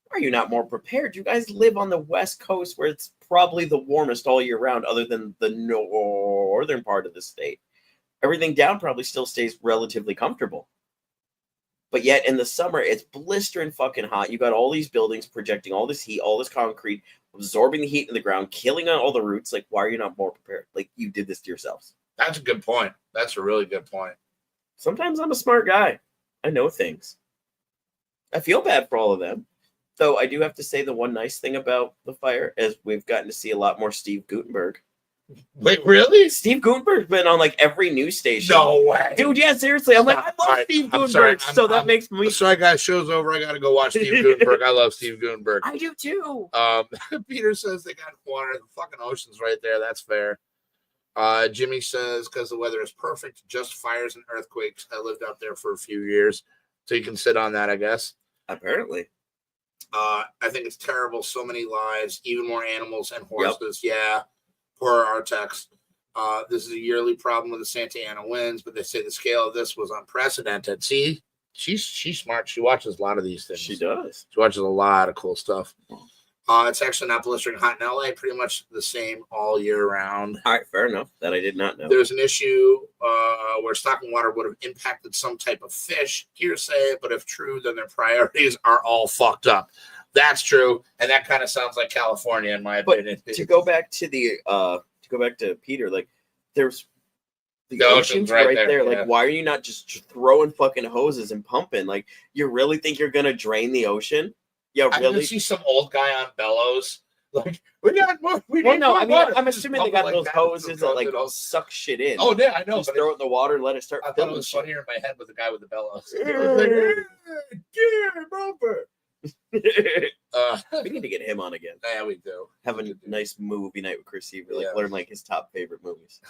why are you not more prepared? You guys live on the West Coast where it's probably the warmest all year round, other than the northern part of the state. Everything down probably still stays relatively comfortable. But yet in the summer, it's blistering fucking hot. You got all these buildings projecting all this heat, all this concrete, absorbing the heat in the ground, killing all the roots. Like, why are you not more prepared? Like, you did this to yourselves. That's a good point. That's a really good point. Sometimes I'm a smart guy. I know things. I feel bad for all of them. Though I do have to say the one nice thing about the fire is we've gotten to see a lot more Steve Gutenberg. Wait, really? Steve Gutenberg's been on like every news station. No way. Dude, yeah, seriously. I'm like, I love Steve Gutenberg. So that makes me. Sorry, guys. Show's over. I got to go watch Steve Gutenberg. I love Steve Gutenberg. I do too. Peter says they got water. The fucking ocean's right there. That's fair. Jimmy says, because the weather is perfect, just fires and earthquakes. I lived out there for a few years. So you can sit on that, I guess. Apparently. I think it's terrible. So many lives, even more animals and horses. Yep. Yeah. Poor Artex. This is a yearly problem with the Santa Ana winds, but they say the scale of this was unprecedented. See, she's smart. She watches a lot of these things. She does. She watches a lot of cool stuff. It's actually not blistering hot in LA. Pretty much the same all year round. All right, fair enough. That I did not know. There's an issue where stocking water would have impacted some type of fish. Hearsay, but if true, then their priorities are all fucked up. That's true, and that kind of sounds like California, in my opinion. To go back to Peter, like, there's the ocean's right there. Yeah. Like, why are you not just throwing fucking hoses and pumping? Like, you really think you're gonna drain the ocean? Yeah, really? I can see some old guy on bellows. Like, we got more. I'm assuming they got like those hoses that like suck shit in. Oh yeah, I know. Just throw it in the water and let it start. I thought it was funnier in my head with the guy with the bellows. It was like, game over. We need to get him on again. Yeah, we do. Have a nice movie night with Chris Seaver. Like, learn like his top favorite movies.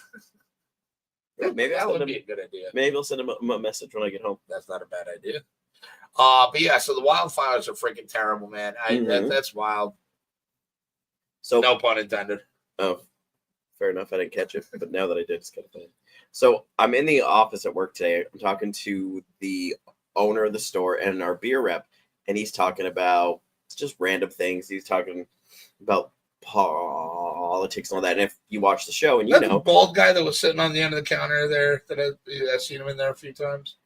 Maybe that would be a good idea. Maybe I'll send him a message when I get home. That's not a bad idea. But yeah, so the wildfires are freaking terrible, man. That's wild. So no pun intended. Oh, fair enough. I didn't catch it, but now that I did, it's kind of funny. So I'm in the office at work today. I'm talking to the owner of the store and our beer rep. And he's talking about just random things. He's talking about politics and all that. And if you watch the show and the bald guy that was sitting on the end of the counter there, that I've seen him in there a few times.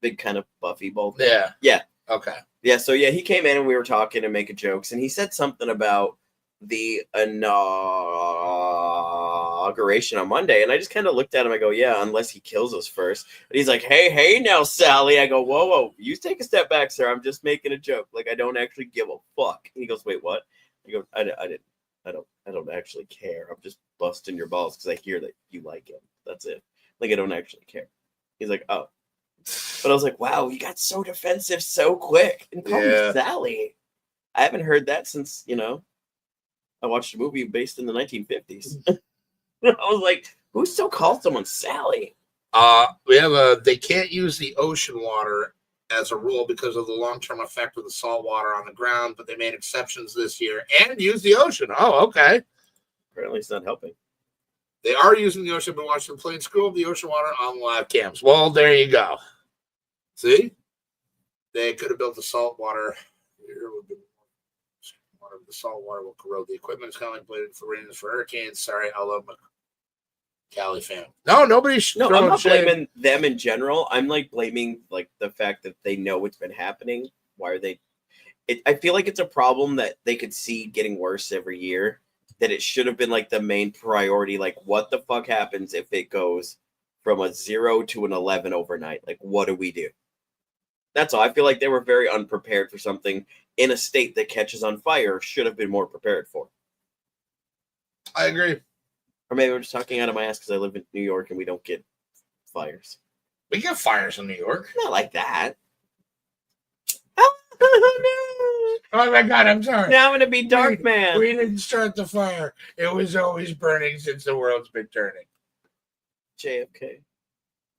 Big kind of buffy bald. Yeah. Yeah. Okay. Yeah. So yeah, he came in and we were talking and making jokes. And he said something about the inauguration on Monday, and I just kind of looked at him. I go, yeah, unless he kills us first. And he's like, hey now, Sally. I go, whoa, you take a step back, sir. I'm just making a joke. Like, I don't actually give a fuck. And he goes, wait, what? I go, I don't actually care. I'm just busting your balls because I hear that you like him. That's it. Like, I don't actually care. He's like, oh. But I was like, wow, you got so defensive so quick. And call me Sally. I haven't heard that since, I watched a movie based in the 1950s. I was like, who still calls someone Sally? We have they can't use the ocean water as a rule because of the long-term effect of the salt water on the ground, but they made exceptions this year and use the ocean. Oh, okay. Apparently it's not helping. They are using the ocean, but watching the plane school of the ocean water on live cams. Well, there you go. See? They could have built the salt water. The salt water will corrode the equipment. It's kind of like bladed for rains for hurricanes. Sorry, I love my Cali fan. No, nobody's. No, I'm not blaming them in general. I'm like blaming like the fact that they know it's been happening. Why are they? I feel like it's a problem that they could see getting worse every year. That it should have been like the main priority. Like, what the fuck happens if it goes from a 0 to an 11 overnight? Like, what do we do? That's all. I feel like they were very unprepared for something in a state that catches on fire. Should have been more prepared for. I agree. Or maybe I'm just talking out of my ass because I live in New York and we don't get fires. We get fires in New York. Not like that. Oh, no. Oh my God, I'm sorry. Now I'm going to be Dark Man. We didn't start the fire. It was always burning since the world's been turning. JFK.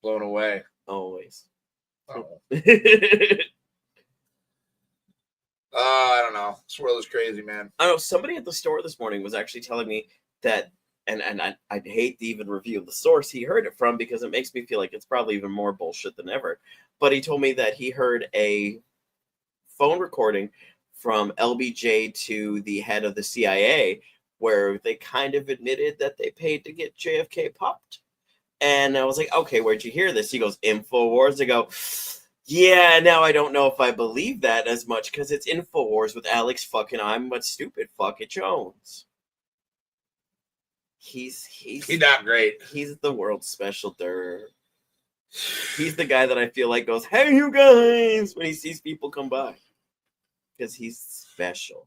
Blown away. Always. Oh. I don't know. This world is crazy, man. I know somebody at the store this morning was actually telling me that, and I'd hate to even reveal the source he heard it from because it makes me feel like it's probably even more bullshit than ever. But he told me that he heard a phone recording from LBJ to the head of the CIA where they kind of admitted that they paid to get JFK popped. And I was like, okay, where'd you hear this? He goes, InfoWars. I go, yeah, now I don't know if I believe that as much because it's InfoWars with Alex fucking I'm but stupid fuck it Jones. He's not great. He's the world's special dirt. He's the guy that I feel like goes, hey, you guys, when he sees people come by. Because he's special.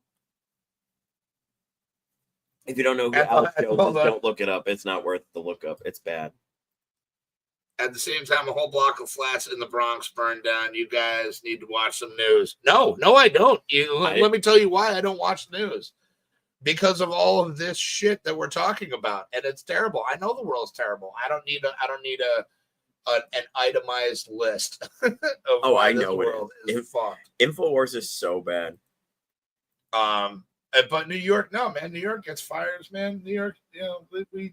If you don't know who Alex Jones is, don't look it up. It's not worth the look up. It's bad. At the same time, a whole block of flats in the Bronx burned down. You guys need to watch some news. No, I don't. Let me tell you why I don't watch the news. Because of all of this shit that we're talking about, and it's terrible. I know the world's terrible. I don't need an itemized list of I know the world is fucked. InfoWars is so bad. But New York, no, man. New York gets fires, man. New York, New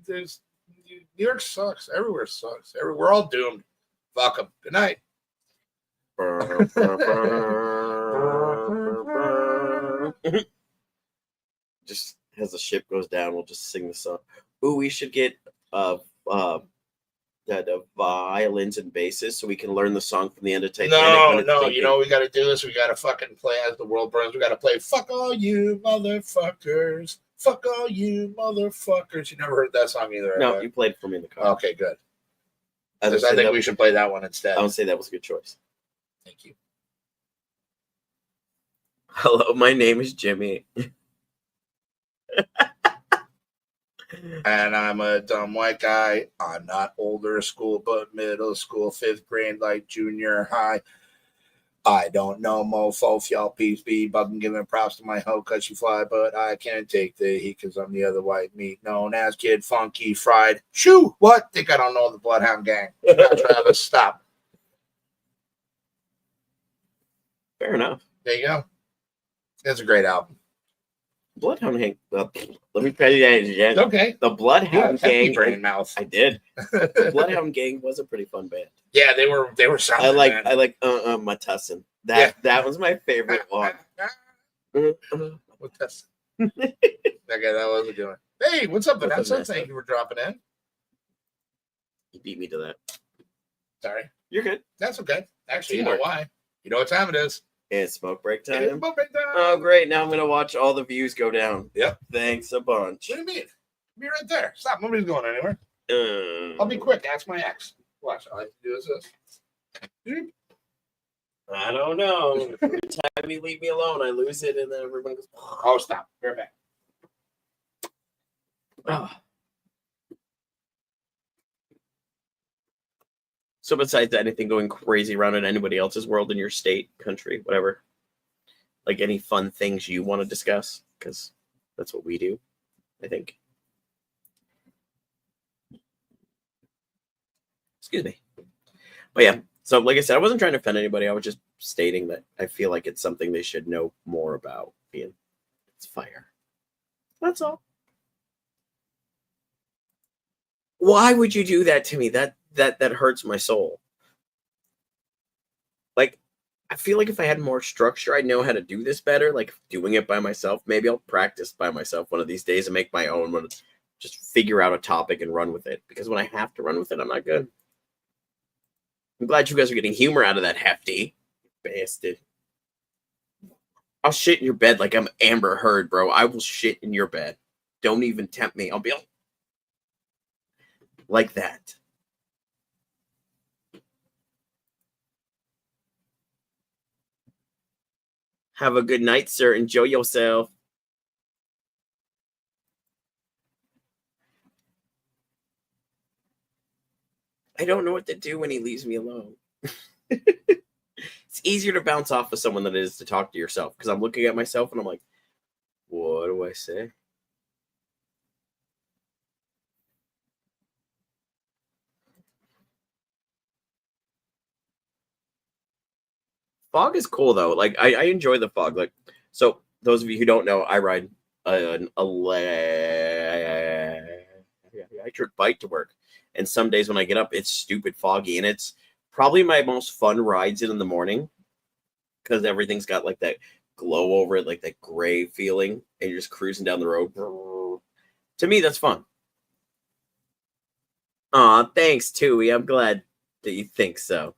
York sucks. Everywhere sucks. We're all doomed. Fuck them. Good night. Just as the ship goes down, we'll just sing the song. Ooh, we should get the violins and basses so we can learn the song from the end of Titanic. No. You know what we got to do is we got to fucking play As the World Burns. We got to play Fuck All You Motherfuckers. Fuck all you motherfuckers. You never heard that song either. No, right? You played it for me in the car. Okay, good. I think we should play that one instead. I would say that was a good choice. Thank you. Hello, my name is Jimmy. And I'm a dumb white guy. I'm not older school, but middle school, 5th grade, like junior high. I don't know mofo if y'all peeps be bugging giving props to my hoe cause she fly, but I can't take the heat cause I'm the other white meat known as Kid Funky Fried. Shoo! What? Think I don't know the Bloodhound Gang. Travis, stop. Fair enough. There you go. It's a great album. Bloodhound Gang. Let me tell you that again. Okay. The Bloodhound Gang. Brain mouth. I did. The Bloodhound Gang was a pretty fun band. Yeah, they were solid. I like Matussin. That was my favorite one. Matussin. Okay, that was a good one. Hey, what's up, Vanessa? Thank you for dropping in. You beat me to that. Sorry. You're good. That's okay. Actually, you know why? You know what time it is. It's smoke break time. It's smoke break time. Oh, great. Now I'm going to watch all the views go down. Yep. Thanks a bunch. What do you mean? Be right there. Stop. Nobody's going anywhere. I'll be quick. Ask my ex. Watch. All I have to do is this. I don't know. Every time you leave me alone, I lose it, and then everyone goes, oh, stop. Be right back. Oh. So besides anything going crazy around in anybody else's world in your state, country, whatever, like any fun things you want to discuss, because that's what we do, I think. Excuse me. But yeah, so like I said, I wasn't trying to offend anybody. I was just stating that I feel like it's something they should know more about. Being it's fire. That's all. Why would you do that to me? That hurts my soul. Like, I feel like if I had more structure, I'd know how to do this better. Like doing it by myself. Maybe I'll practice by myself one of these days and make my own one. Just figure out a topic and run with it. Because when I have to run with it, I'm not good. I'm glad you guys are getting humor out of that, Hefty. Bastard. I'll shit in your bed like I'm Amber Heard, bro. I will shit in your bed. Don't even tempt me. I'll be like that. Have a good night, sir. Enjoy yourself. I don't know what to do when he leaves me alone. It's easier to bounce off of someone than it is to talk to yourself, because I'm looking at myself and I'm like, what do I say? Fog is cool though. Like I enjoy the fog. Like so, those of you who don't know, I ride an electric bike to work, and some days when I get up, it's stupid foggy, and it's probably my most fun rides in the morning because everything's got like that glow over it, like that gray feeling, and you're just cruising down the road. To me, that's fun. Aw, thanks, Tui. I'm glad that you think so.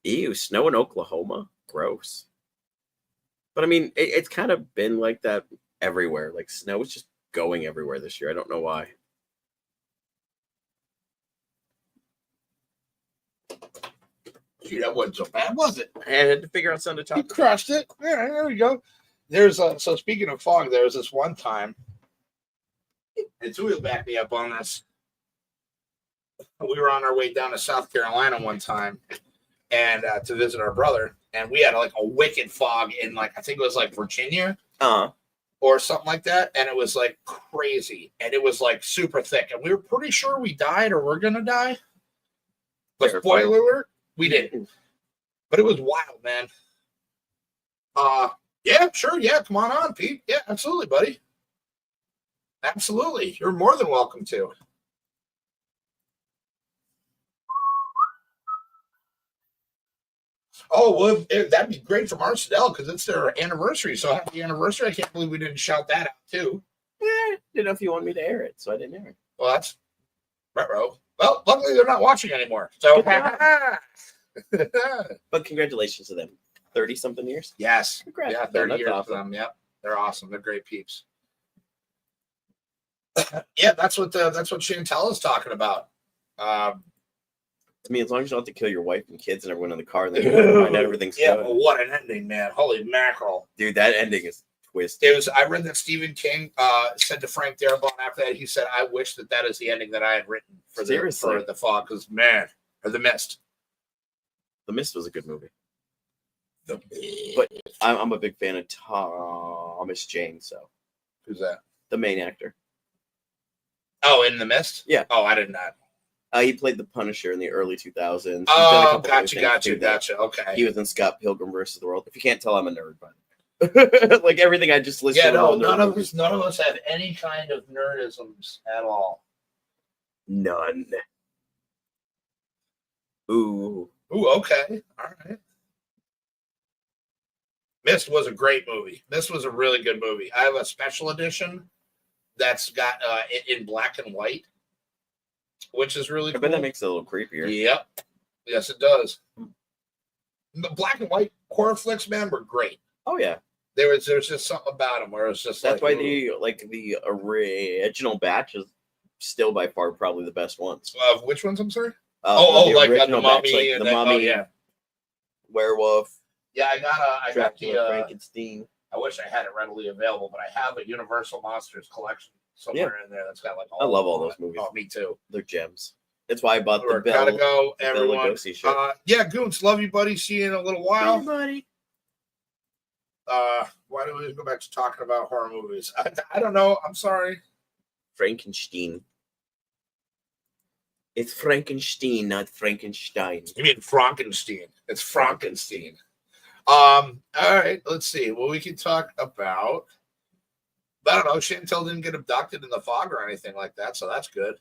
Ew, snow in Oklahoma? Gross. But I mean, it's kind of been like that everywhere. Like snow is just going everywhere this year. I don't know why. Gee, that wasn't so bad, was it? I had to figure out something to You talk about. crushed it. Yeah, there we go. There's so speaking of fog, there was this one time, and Tui will back me up on this. We were on our way down to South Carolina one time, and to visit our brother, and we had like a wicked fog in like I think it was like Virginia or something like that, and it was like crazy, and it was like super thick, and we were pretty sure we died or we're gonna die. But Terrifying. spoiler alert, we didn't. But it was wild, man. Yeah, sure, yeah, come on, Pete. Yeah, absolutely, buddy. Absolutely, you're more than welcome to. Oh, well, that'd be great from Arsenal because it's their anniversary. So happy anniversary. I can't believe we didn't shout that out, too. Didn't know if you wanted me to air it, so I didn't air it. Well, that's retro. Well, luckily they're not watching anymore. So, But congratulations to them. 30-something years? yes. Congrats. Yeah, to them. 30 That's years awesome. for them. Yep. They're awesome. They're great peeps. Yeah, that's what Chantel is talking about. I mean, as long as you don't have to kill your wife and kids and everyone in the car, and then you find out everything's yeah, good. but what an ending, man. Holy mackerel. Dude, that ending is twisted. It was. I read that Stephen King said to Frank Darabont after that. He said, "I wish that is the ending that I had written for the Fog, because man, or the Mist. The Mist was a good movie, But but I'm a big fan of Thomas Jane. So who's that? the main actor. Oh, in the Mist. Yeah. Oh, I did not. He played the Punisher in the early 2000s. Oh, gotcha. Okay. He was in Scott Pilgrim versus the World. If you can't tell, I'm a nerd, by the way. Like everything I just listed. Yeah, no, all none of movies. us have any kind of nerdisms at all. None. Ooh. Ooh, okay. All right. Mist was a great movie. Mist was a really good movie. I have a special edition that's got in black and white, which is really cool. I bet that makes it a little creepier. Yep. Yes, it does. The black and white horror flicks, man, were great. Oh yeah. There's just something about them where it's just that's like, why the original batch is still by far probably the best ones. Which ones? I'm sorry. The like the original Mummy batch, like and the Mummy, yeah, Werewolf. Yeah, I got the Frankenstein. I wish I had it readily available, but I have a Universal Monsters collection somewhere in there that's got like all. I love all those movies. Oh, me too. They're gems. That's why I bought the Bell. Gotta go, everyone. Bella Lugosi shit. Yeah, Goons, love you, buddy. See you in a little while. Hey, buddy. Why do we go back to talking about horror movies? I don't know. I'm sorry. Frankenstein. It's Frankenstein, not Frankenstein. You mean Frankenstein? It's Frankenstein. All right. Let's see. Well, we can talk about. I don't know. Chantel didn't get abducted in the fog or anything like that, so that's good.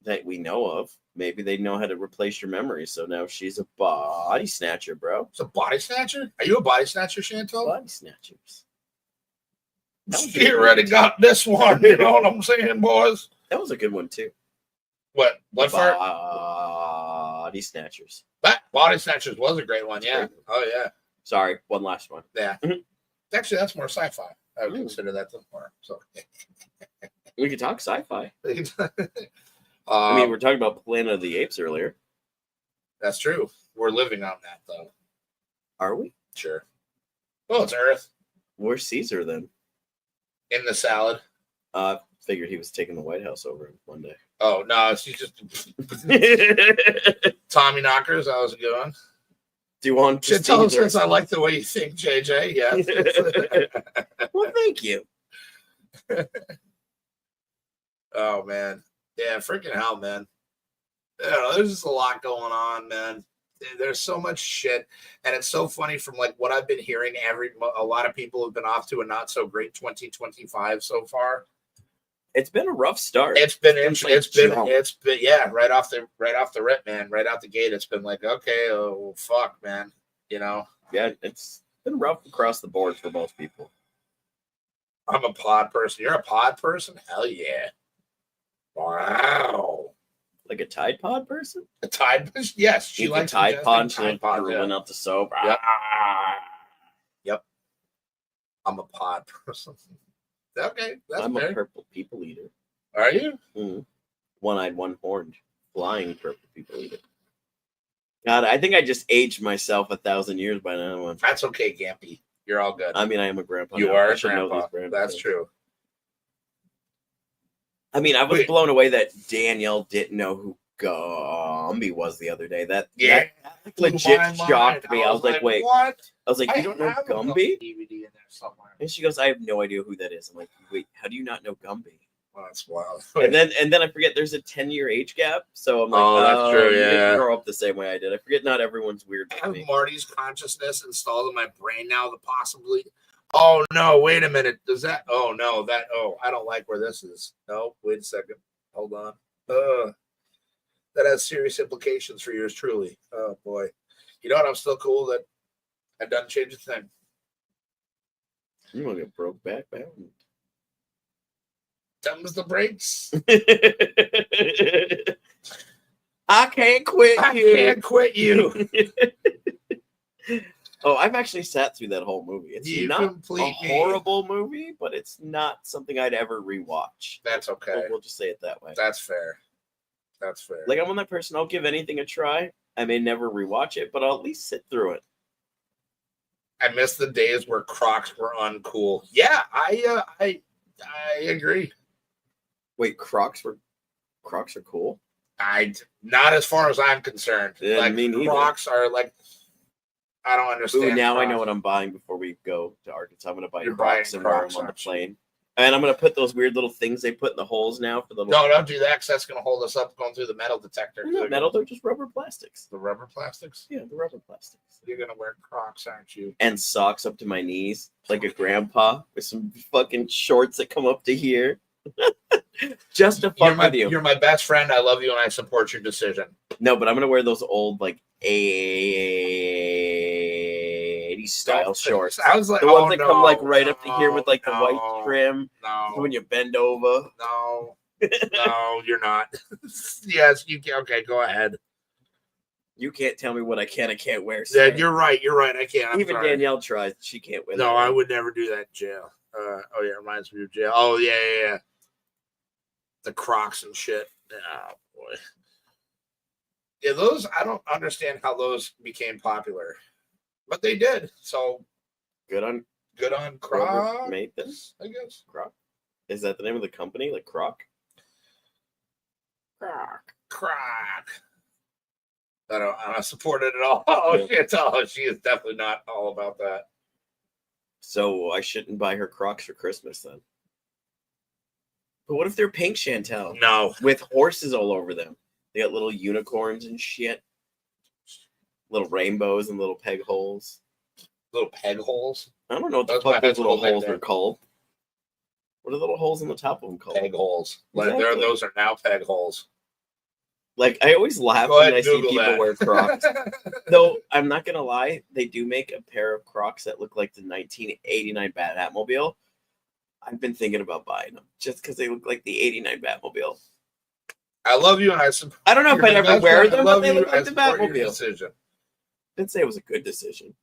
That we know of. Maybe they know how to replace your memory, so now she's a body snatcher, bro. It's a body snatcher? Are you a body snatcher, Chantel? Body snatchers. She already got this one. You know what I'm saying, boys? That was a good one too. What? Bloodfire? Body snatchers. That Body Snatchers was a great one. Yeah. Great. Oh yeah. Sorry, one last one. Yeah. Mhm. Actually, that's more sci-fi. I would consider that more. So we could talk sci-fi. I I mean, we're talking about Planet of the Apes earlier. That's true. We're living on that, though. Are we? Sure. Well, it's Earth. Where's Caesar then? In the salad. Figured he was taking the White House over one day. Oh, no. She's just Tommy Knockers. That was a good one. Do you want to Tell us since I like the way you think, JJ. Yeah. Well, thank you. Oh, man. Yeah, freaking hell, man. Yeah, there's just a lot going on, man. there's so much shit, and it's so funny from like what I've been hearing. A lot of people have been off to a not so great 2025 so far. It's been a rough start. It's been yeah, right off the rip, man, right out the gate. It's been like, okay, oh fuck, man, you know. Yeah, it's been rough across the board for most people. I'm a pod person. You're a pod person? Hell yeah! Wow. Like a Tide Pod person? A Tide person? Yes, she likes Tide Pod. She like drooling out the soap. Yep. Yep. I'm a pod person. Okay, that's I'm fair. a purple people eater. Are you? One-eyed, one-horned, flying purple people eater. God, I think I just aged myself 1,000 years by now. That's okay, Gampy. You're all good. I mean, I am a grandpa. You now. are I a should know grandpa. these brands. That's true. I mean, I was blown away that Danielle didn't know who Gumby was the other day. That legit shocked me. I was like, wait. What? I was like, you don't know Gumby? DVD in there somewhere. And she goes, I have no idea who that is. I'm like, wait, how do you not know Gumby? Well, that's wild. And then I forget there's a 10-year age gap. So I'm like, that's true. You Yeah. didn't grow up the same way I did. I forget not everyone's weird. I have Marty's consciousness installed in my brain now. The possibly. Oh no! Wait a minute. Does that? Oh no! That. Oh, I don't like where this is. No, wait a second. Hold on. That has serious implications for yours truly. Oh boy. You know what? I'm still cool that I done change a thing. I'm gonna get broke back. Thumbs the brakes. I can't quit you. I can't quit you. Oh, I've actually sat through that whole movie. It's not a horrible movie, but it's not something I'd ever rewatch. That's okay. We'll just say it that way. That's fair. That's fair. Like, I'm one that person. I'll give anything a try. I may never rewatch it, but I'll at least sit through it. I miss the days where Crocs were uncool. Yeah, I agree. Wait, Crocs are cool? Not as far as I'm concerned. Yeah, like Crocs are like, I don't understand. Ooh, now Crocs. I know what I'm buying before we go to Arkansas. I'm gonna buy You're Crocs and wear them on the plane. And I'm gonna put those weird little things they put in the holes now for the. No, don't do that because that's gonna hold us up going through the metal detector. They're not metal, they're just rubber plastics. The rubber plastics? Yeah, the rubber plastics. You're gonna wear Crocs, aren't you? And socks up to my knees, like a grandpa, with some fucking shorts that come up to here. Just to fuck with you. You're my best friend. I love you and I support your decision. No, but I'm gonna wear those old like 80s style shorts. I was like, the ones that come like right up to here with like the white trim. No. When you bend over. No. No, you're not. Yes, you can. Okay, go ahead. You can't tell me what I can and can't wear. Yeah, you're right. You're right. I can't. Even Danielle tries. She can't wear. No, I would never do that in jail. Oh yeah, reminds me of jail. Oh yeah. The Crocs and shit. Oh boy. Yeah, those I don't understand how those became popular, but they did. So good on Croc. Made this, I guess. Croc. Is that the name of the company? Like Croc? Croc. I don't support it at all. Oh shit! Oh, she is definitely not all about that. So I shouldn't buy her Crocs for Christmas then. But what if they're pink, Chantel? No. With horses all over them. They got little unicorns and shit. Little rainbows and little peg holes. Little peg holes? I don't know what the fuck those little holes are called. What are the little holes on the top of them called? Peg holes. Exactly. Those are now peg holes. Like, I always laugh when I see people wear Crocs. Though, I'm not going to lie, they do make a pair of Crocs that look like the 1989 Batmobile. I've been thinking about buying them just because they look like the 89 Batmobile. I love you, and I support. I don't know if I'd ever wear them, but they look like the Batmobile. Decision. I'd say it was a good decision.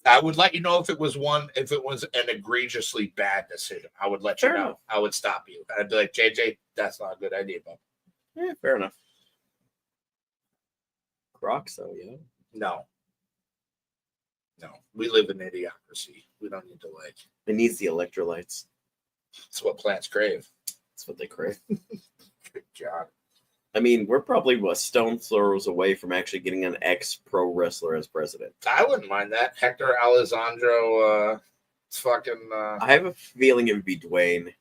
I would let you know if it was an egregiously bad decision. I would let you know. Enough. I would stop you. I'd be like, JJ, that's not a good idea, bub. Yeah, fair enough. Crocs, though, yeah. No. We live in idiocracy. We don't need to like. It needs the electrolytes. It's what plants crave. That's what they crave. Good job. I mean, we're probably a stone throws away from actually getting an ex-pro wrestler as president. I wouldn't mind that. Hector Alessandro, fucking. I have a feeling it would be Dwayne.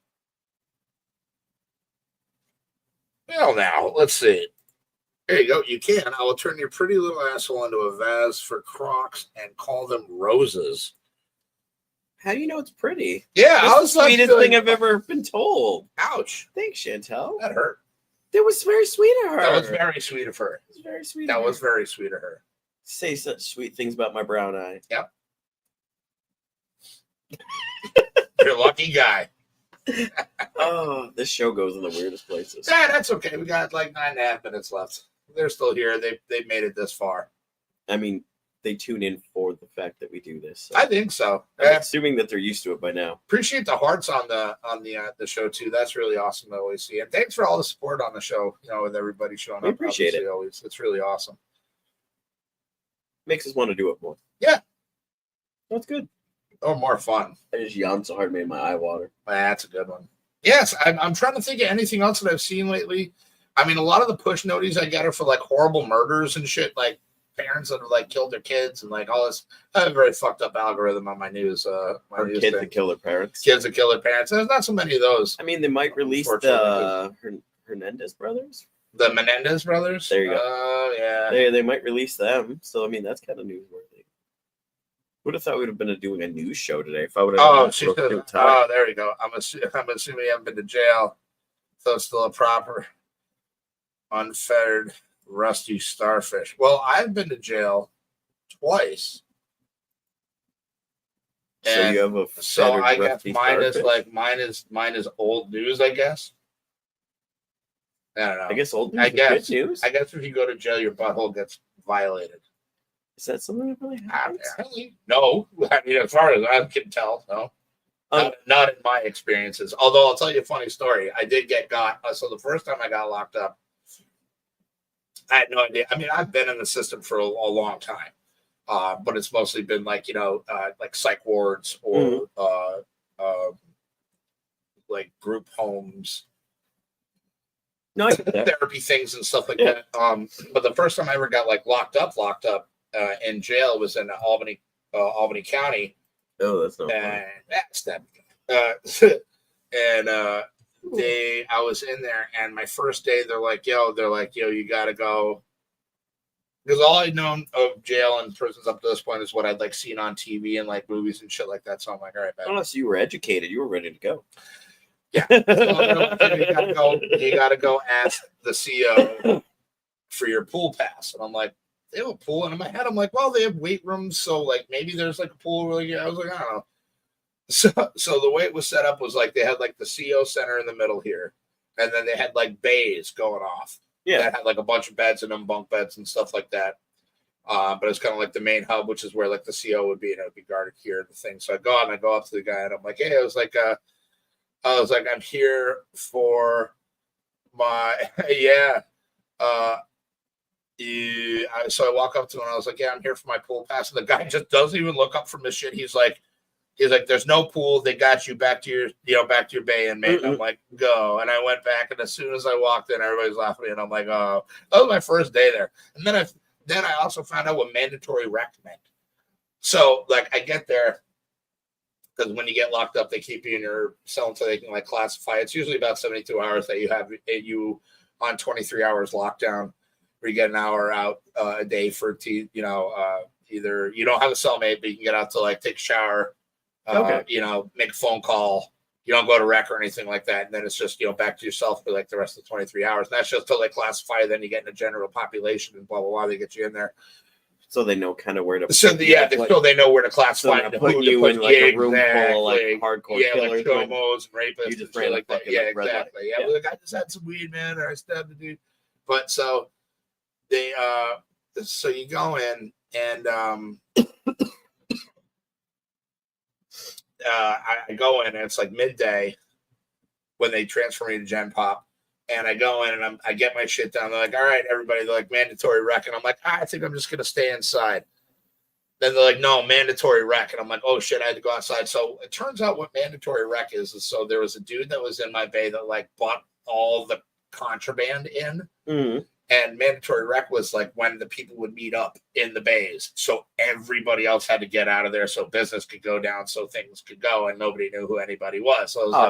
Well, now let's see. There you go. You can. I will turn your pretty little asshole into a vase for Crocs and call them roses. How do you know it's pretty? Yeah, That's I the was like, sweetest thing I've ever been told. Ouch. Thanks, Chantel. That hurt. That was very sweet of her. That was very sweet of her. That was very sweet. That was very sweet of her. Say such sweet things about my brown eye. Yep. You're a lucky guy. Oh, this show goes in the weirdest places. Yeah, that's okay. We got like 9.5 minutes left. They're still here. They've made it this far. I mean, they tune in for the fact that we do this. So. I think so. I'm assuming that they're used to it by now. Appreciate the hearts on the show too. That's really awesome to always see. And thanks for all the support on the show. You know, with everybody showing up. We appreciate it. Always, it's really awesome. Makes us want to do it more. Yeah, that's good. Or more fun. I just yawned so hard, it made my eye water. That's a good one. Yes, I'm trying to think of anything else that I've seen lately. I mean, a lot of the push notices I get are for like horrible murders and shit, like parents that have like killed their kids and like all this. I have a very fucked up algorithm on my news. Kids that kill their parents. Kids that kill their parents. There's not so many of those. I mean, they might release the Hernandez brothers. The Menendez brothers. There you go. Oh yeah. They might release them. So I mean, that's kind of newsworthy. Would have thought we'd have been doing a news show today if I would have. Oh, there you go. I'm assuming you haven't been to jail, so it's still a proper, unfettered, rusty starfish. Well, I've been to jail twice. So you have a so I guess mine mine is old news, I guess. I don't know. I guess old news. Good news. I guess if you go to jail, your butthole gets violated. Is that something that really happens? Apparently, no. I mean, as far as I can tell, no. Not in my experiences. Although I'll tell you a funny story. I did get got. So the first time I got locked up, I had no idea. I mean, I've been in the system for a long time, but it's mostly been like like psych wards or like group homes. No, therapy things and stuff like that. But the first time I ever got like locked up in jail was in Albany County. Oh, that's not that's that. I was in there, and my first day, they're like, yo, you gotta go. Because all I'd known of jail and prisons up to this point is what I'd like seen on TV and like movies and shit like that. So I'm like, all right, man. Unless you were educated, you were ready to go. Yeah. So you gotta go ask the CO for your pool pass. And I'm like, they have a pool. And in my head, I'm like, well, they have weight rooms, so like maybe there's like a pool. Really, I was like, I don't know. So the way it was set up was like they had like the CO center in the middle here, and then they had like bays going off. Yeah, that had like a bunch of beds in them, bunk beds and stuff like that. But it's kind of like the main hub, which is where like the CO would be, and it would be guarded here and the thing. So I go out and I go up to the guy and I'm like, hey, I was like, I'm here for my so I walk up to him and I was like, yeah, I'm here for my pool pass. And the guy just doesn't even look up from his shit. He's like, there's no pool. They got you back to your bay inmate. Mm-hmm. I'm like, go. And I went back, and as soon as I walked in, everybody's laughing at me, and I'm like, oh, that was my first day there. And then I also found out what mandatory rec meant. So like I get there, because when you get locked up, they keep you in your cell until they can like classify. It's usually about 72 hours that you have you on 23 hours lockdown, where you get an hour out a day for either you don't have a cellmate, but you can get out to like take a shower, make a phone call. You don't go to rec or anything like that, and then it's just back to yourself for like the rest of the 23 hours. And that's just till they classify. Then you get in the general population and blah blah blah. They get you in there. So they know kind of where to. They know where to classify. So put you in like a room full of like hardcore killers, like chomos and rapists, you just and shit like that. Yeah, exactly. Yeah, well, the guy just had some weed, man, or I stabbed the dude. But so they, so you go in and I go in and it's like midday when they transfer me to Gen Pop. And I go in and I get my shit down. They're like, all right, everybody. They're like, mandatory rec. And I'm like, I think I'm just going to stay inside. Then they're like, no, mandatory rec. And I'm like, oh, shit, I had to go outside. So it turns out what mandatory rec is so there was a dude that was in my bay that, like, bought all the contraband in. Mm-hmm. And mandatory rec was, like, when the people would meet up in the bays. So everybody else had to get out of there so business could go down, so things could go. And nobody knew who anybody was. So I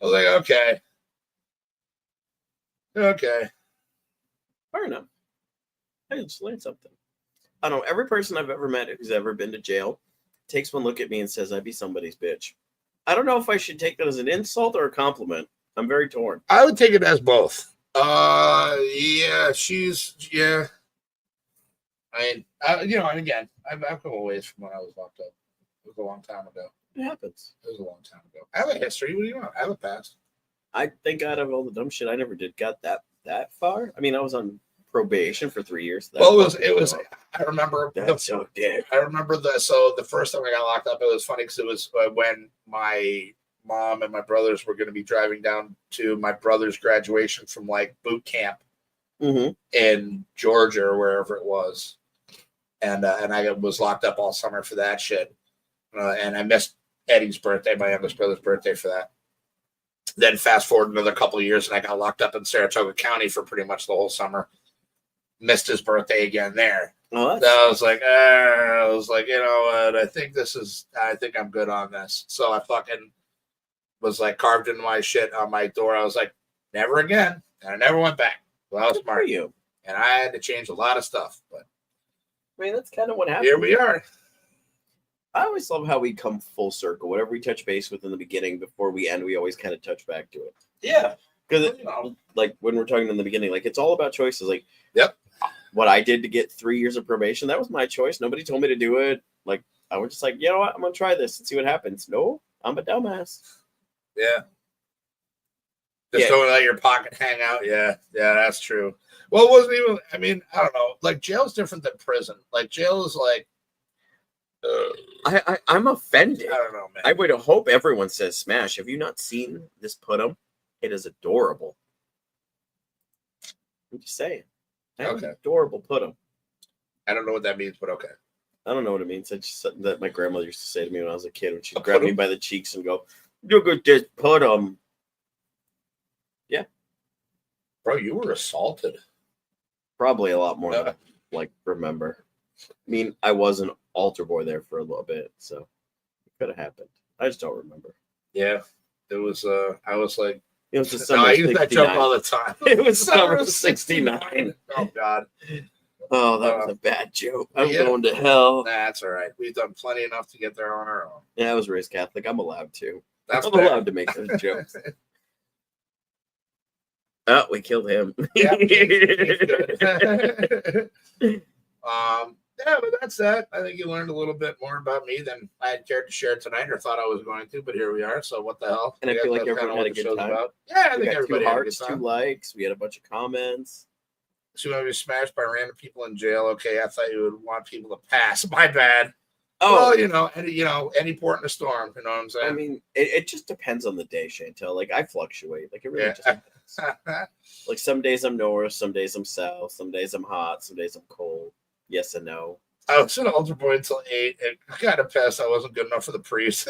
was like, okay. Okay. Fair enough. I just learned something. I don't know. Every person I've ever met who's ever been to jail takes one look at me and says, I'd be somebody's bitch. I don't know if I should take that as an insult or a compliment. I'm very torn. I would take it as both. Yeah, yeah. I mean, you know, and again, I've come a ways from when I was locked up. It was a long time ago. It happens. It was a long time ago. I have a history. What do you want? I have a past. I think out of all the dumb shit, I never got that far. I mean, I was on probation for 3 years. Well, it was. I remember. That's so dick. I remember the first time I got locked up, it was funny because it was when my mom and my brothers were going to be driving down to my brother's graduation from like boot camp in Georgia or wherever it was, and I was locked up all summer for that shit, and I missed Eddie's birthday, my youngest brother's birthday, for that. Then fast forward another couple of years, and I got locked up in Saratoga County for pretty much the whole summer. Missed his birthday again there. Oh, so I was like, you know what? I think I'm good on this. So I fucking was like carved into my shit on my door. I was like, never again. And I never went back. Well, I was smart. You. And I had to change a lot of stuff. But I mean, that's kind of what happened. Here we are. I always love how we come full circle. Whatever we touch base with in the beginning, before we end, we always kind of touch back to it. Yeah. Because, like, when we're talking in the beginning, like, it's all about choices. Like, yep. What I did to get 3 years of probation, that was my choice. Nobody told me to do it. Like, I was just like, you know what? I'm going to try this and see what happens. No, I'm a dumbass. Yeah. Just don't let your pocket hang out. Yeah, that's true. Well, it wasn't even, I mean, I don't know. Like, jail's different than prison. Like, jail is like, I'm offended. I don't know, man. I would hope everyone says smash. Have you not seen this Putum? It is adorable. I'm just saying. Okay. Adorable Putum. I don't know what that means, but okay. I don't know what it means. It's just something that my grandmother used to say to me when I was a kid, when she'd grab me by the cheeks and go, "Look at this Putum." Yeah. Bro, you were assaulted. Probably a lot more than I, like, remember. I mean, I was an altar boy there for a little bit, so it could have happened. I just don't remember. Yeah. It was, I was like, it was the summer I use that joke all the time. It was summer of 69. Oh, God. Oh, that was a bad joke. I'm going to hell. That's all right. We've done plenty enough to get there on our own. Yeah, I was raised Catholic. I'm allowed to. I'm allowed to make those jokes. Oh, we killed him. Yeah, yeah, but that's that. I think you learned a little bit more about me than I had cared to share tonight or thought I was going to, but here we are. So what the hell? And I feel like everyone had a good time. Yeah, I we think got everybody 2 had a good hearts, time. 2 likes. We had a bunch of comments. So you want to be smashed by random people in jail? Okay, I thought you would want people to pass. My bad. Oh, well, any port in a storm. You know what I'm saying? I mean, it just depends on the day, Chantel. Like, I fluctuate. Like, it really just depends. Like, some days I'm north, some days I'm south, some days I'm hot, some days I'm cold. Yes and no. I was an altar boy until 8 and kind of pissed I wasn't good enough for the priest.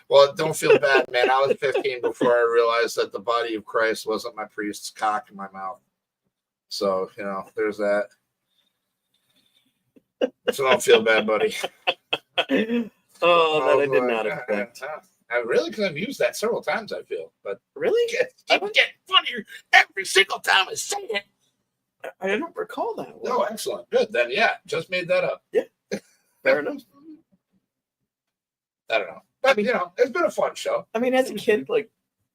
Well, don't feel bad, man. I was 15 before I realized that the body of Christ wasn't my priest's cock in my mouth. So, there's that. So don't feel bad, buddy. Oh, that I did not expect. I really, because I've used that several times, I feel. But really? It get funnier every single time I say it. I don't recall that one. No, excellent. Good. Then, yeah, just made that up. Yeah. Fair enough. I don't know. But, it's been a fun show. I mean, as a kid, like,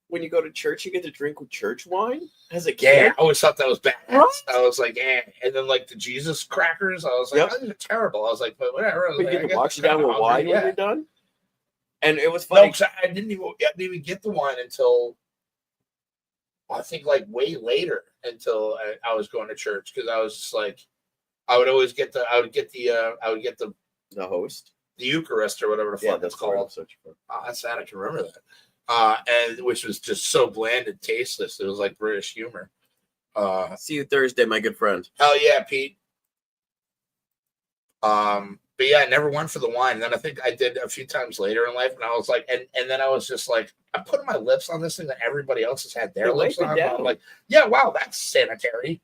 when you go to church, you get to drink with church wine? As a kid? Yeah, I always thought that was bad. What? I was like, And then, like, the Jesus crackers, I was like, these are terrible. I was like, but whatever. But you get to wash it down with wine when you're done? And it was funny. funny. No, I didn't even get the wine until, I think, like, way later, until I was going to church, because I was just like, I would get the host, the Eucharist or whatever the fuck it's called. Oh, that's sad. I can remember that. And which was just so bland and tasteless. It was like British humor. See you Thursday, my good friend. Hell yeah, Pete. But yeah, I never went for the wine. And then I think I did a few times later in life, and I was like, and then I was just like, I'm putting my lips on this thing that everybody else has had their lips on. I'm like, yeah, wow, that's sanitary.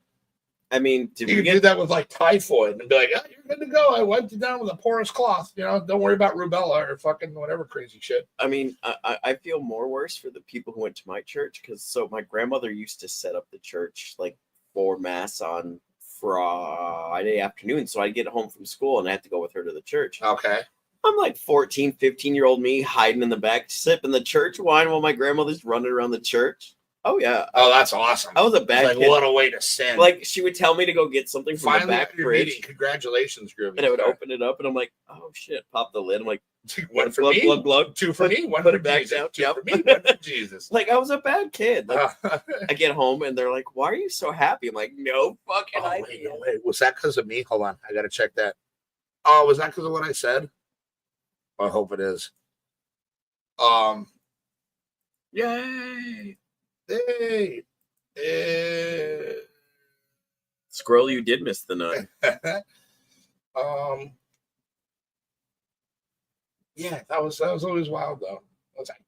I mean, you can do that with like typhoid and be like, oh, you're good to go. I wiped it down with a porous cloth. Don't worry about rubella or fucking whatever crazy shit. I mean, I feel more worse for the people who went to my church, because my grandmother used to set up the church like for mass on Friday afternoon. So I get home from school and I have to go with her to the church. Okay. I'm like 14, 15-year-old me hiding in the back, sipping the church wine while my grandmother's running around the church. Oh, yeah. Oh, that's awesome. I was a bad Like, kid. what a way to sin. Like, she would tell me to go get something from Finally the back at your fridge. meeting. Congratulations, Groovy. And I would open it up and I'm like, oh, shit. Pop the lid. I'm like, one for glug, me, glug, glug. two for me, one put for it back Jesus. down. Two Yep. for me, one for Jesus. Like, I was a bad kid. Like, Oh, I get home and they're like, why are you so happy? I'm like, no fucking idea. wait. Was that because of me? Hold on. I got to check that. Oh, was that because of what I said? I hope it is. Yay. Hey. Squirrel, you did miss the nut. Yeah, that was always wild though. I was like,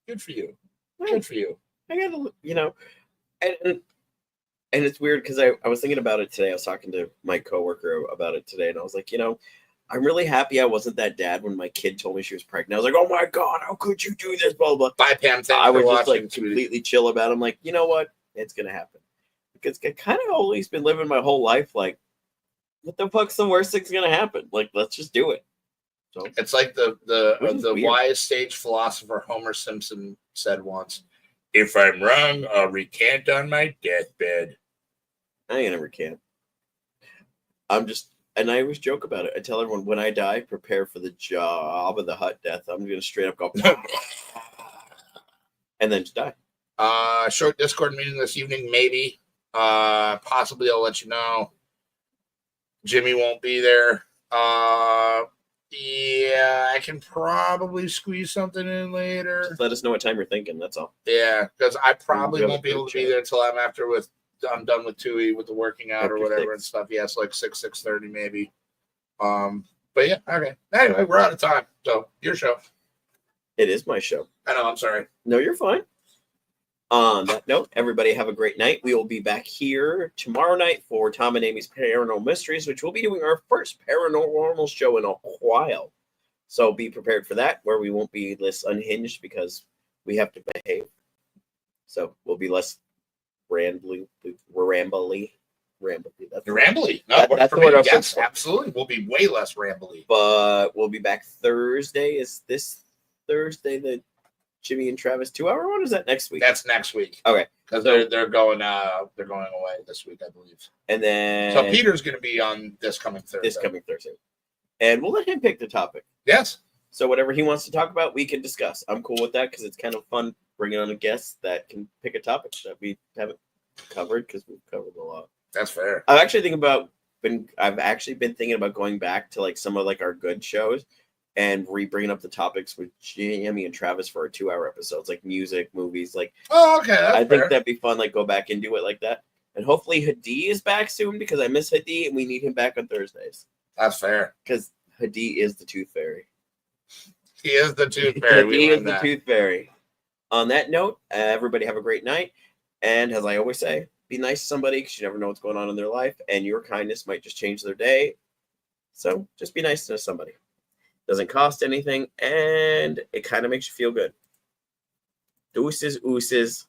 good for you. Good for you. I gotta, and it's weird because I was thinking about it today. I was talking to my coworker about it today, and I was like, I'm really happy I wasn't that dad when my kid told me she was pregnant. I was like, oh my God, how could you do this? Blah, blah. Bye, Pam. Thanks I for was just watching, like completely chill about it. I'm like, you know what? It's going to happen. Because I kind of always been living my whole life like, what the fuck's the worst thing's going to happen? Like, let's just do it. So it's like the weird. wise sage philosopher Homer Simpson said once, if I'm wrong, I'll recant on my deathbed. I ain't never can. And I always joke about it. I tell everyone, when I die, prepare for the job of the hut death. I'm going to straight up go, and then just die. Short Discord meeting this evening, maybe. Possibly, I'll let you know. Jimmy won't be there. Yeah, I can probably squeeze something in later. Just let us know what time you're thinking. That's all. Yeah, because I probably We'll won't be able to be there until I'm done with Tui with the working out or whatever and stuff. Yeah, it's like 6:30 maybe. But yeah, okay. Anyway, we're out of time. So your show. It is my show. I know. I'm sorry. No, you're fine. On that note, everybody have a great night. We will be back here tomorrow night for Tom and Amy's Paranormal Mysteries, which we'll be doing our first paranormal show in a while. So be prepared for that, where we won't be less unhinged because we have to behave. So we'll be less rambly. That's Rambly. No, that's for the word me, I'm yes, looking for. absolutely. We'll be way less rambly. But we'll be back Thursday. Is this Thursday the Jimmy and Travis 2-hour one? Or is that next week? That's next week. Okay, because they're going away this week, I believe. And then so Peter's going to be on this coming Thursday. And we'll let him pick the topic. Yes. So whatever he wants to talk about, we can discuss. I'm cool with that because it's kind of fun bringing on a guest that can pick a topic that we haven't covered because we've covered a lot. That's fair. I've actually been thinking about going back to like some of like our good shows and bringing up the topics with Jimmy and Travis for our 2-hour episodes, like music, movies. Like, oh, okay, I think that'd be fun. Like, go back and do it like that. And hopefully Hadi is back soon because I miss Hadi and we need him back on Thursdays. That's fair. Because Hadi is the Tooth Fairy. He is the Tooth Fairy. He is the Tooth Fairy. On that note, everybody have a great night. And as I always say, be nice to somebody because you never know what's going on in their life. And your kindness might just change their day. So just be nice to somebody. Doesn't cost anything. And it kind of makes you feel good. Deuces, ooses.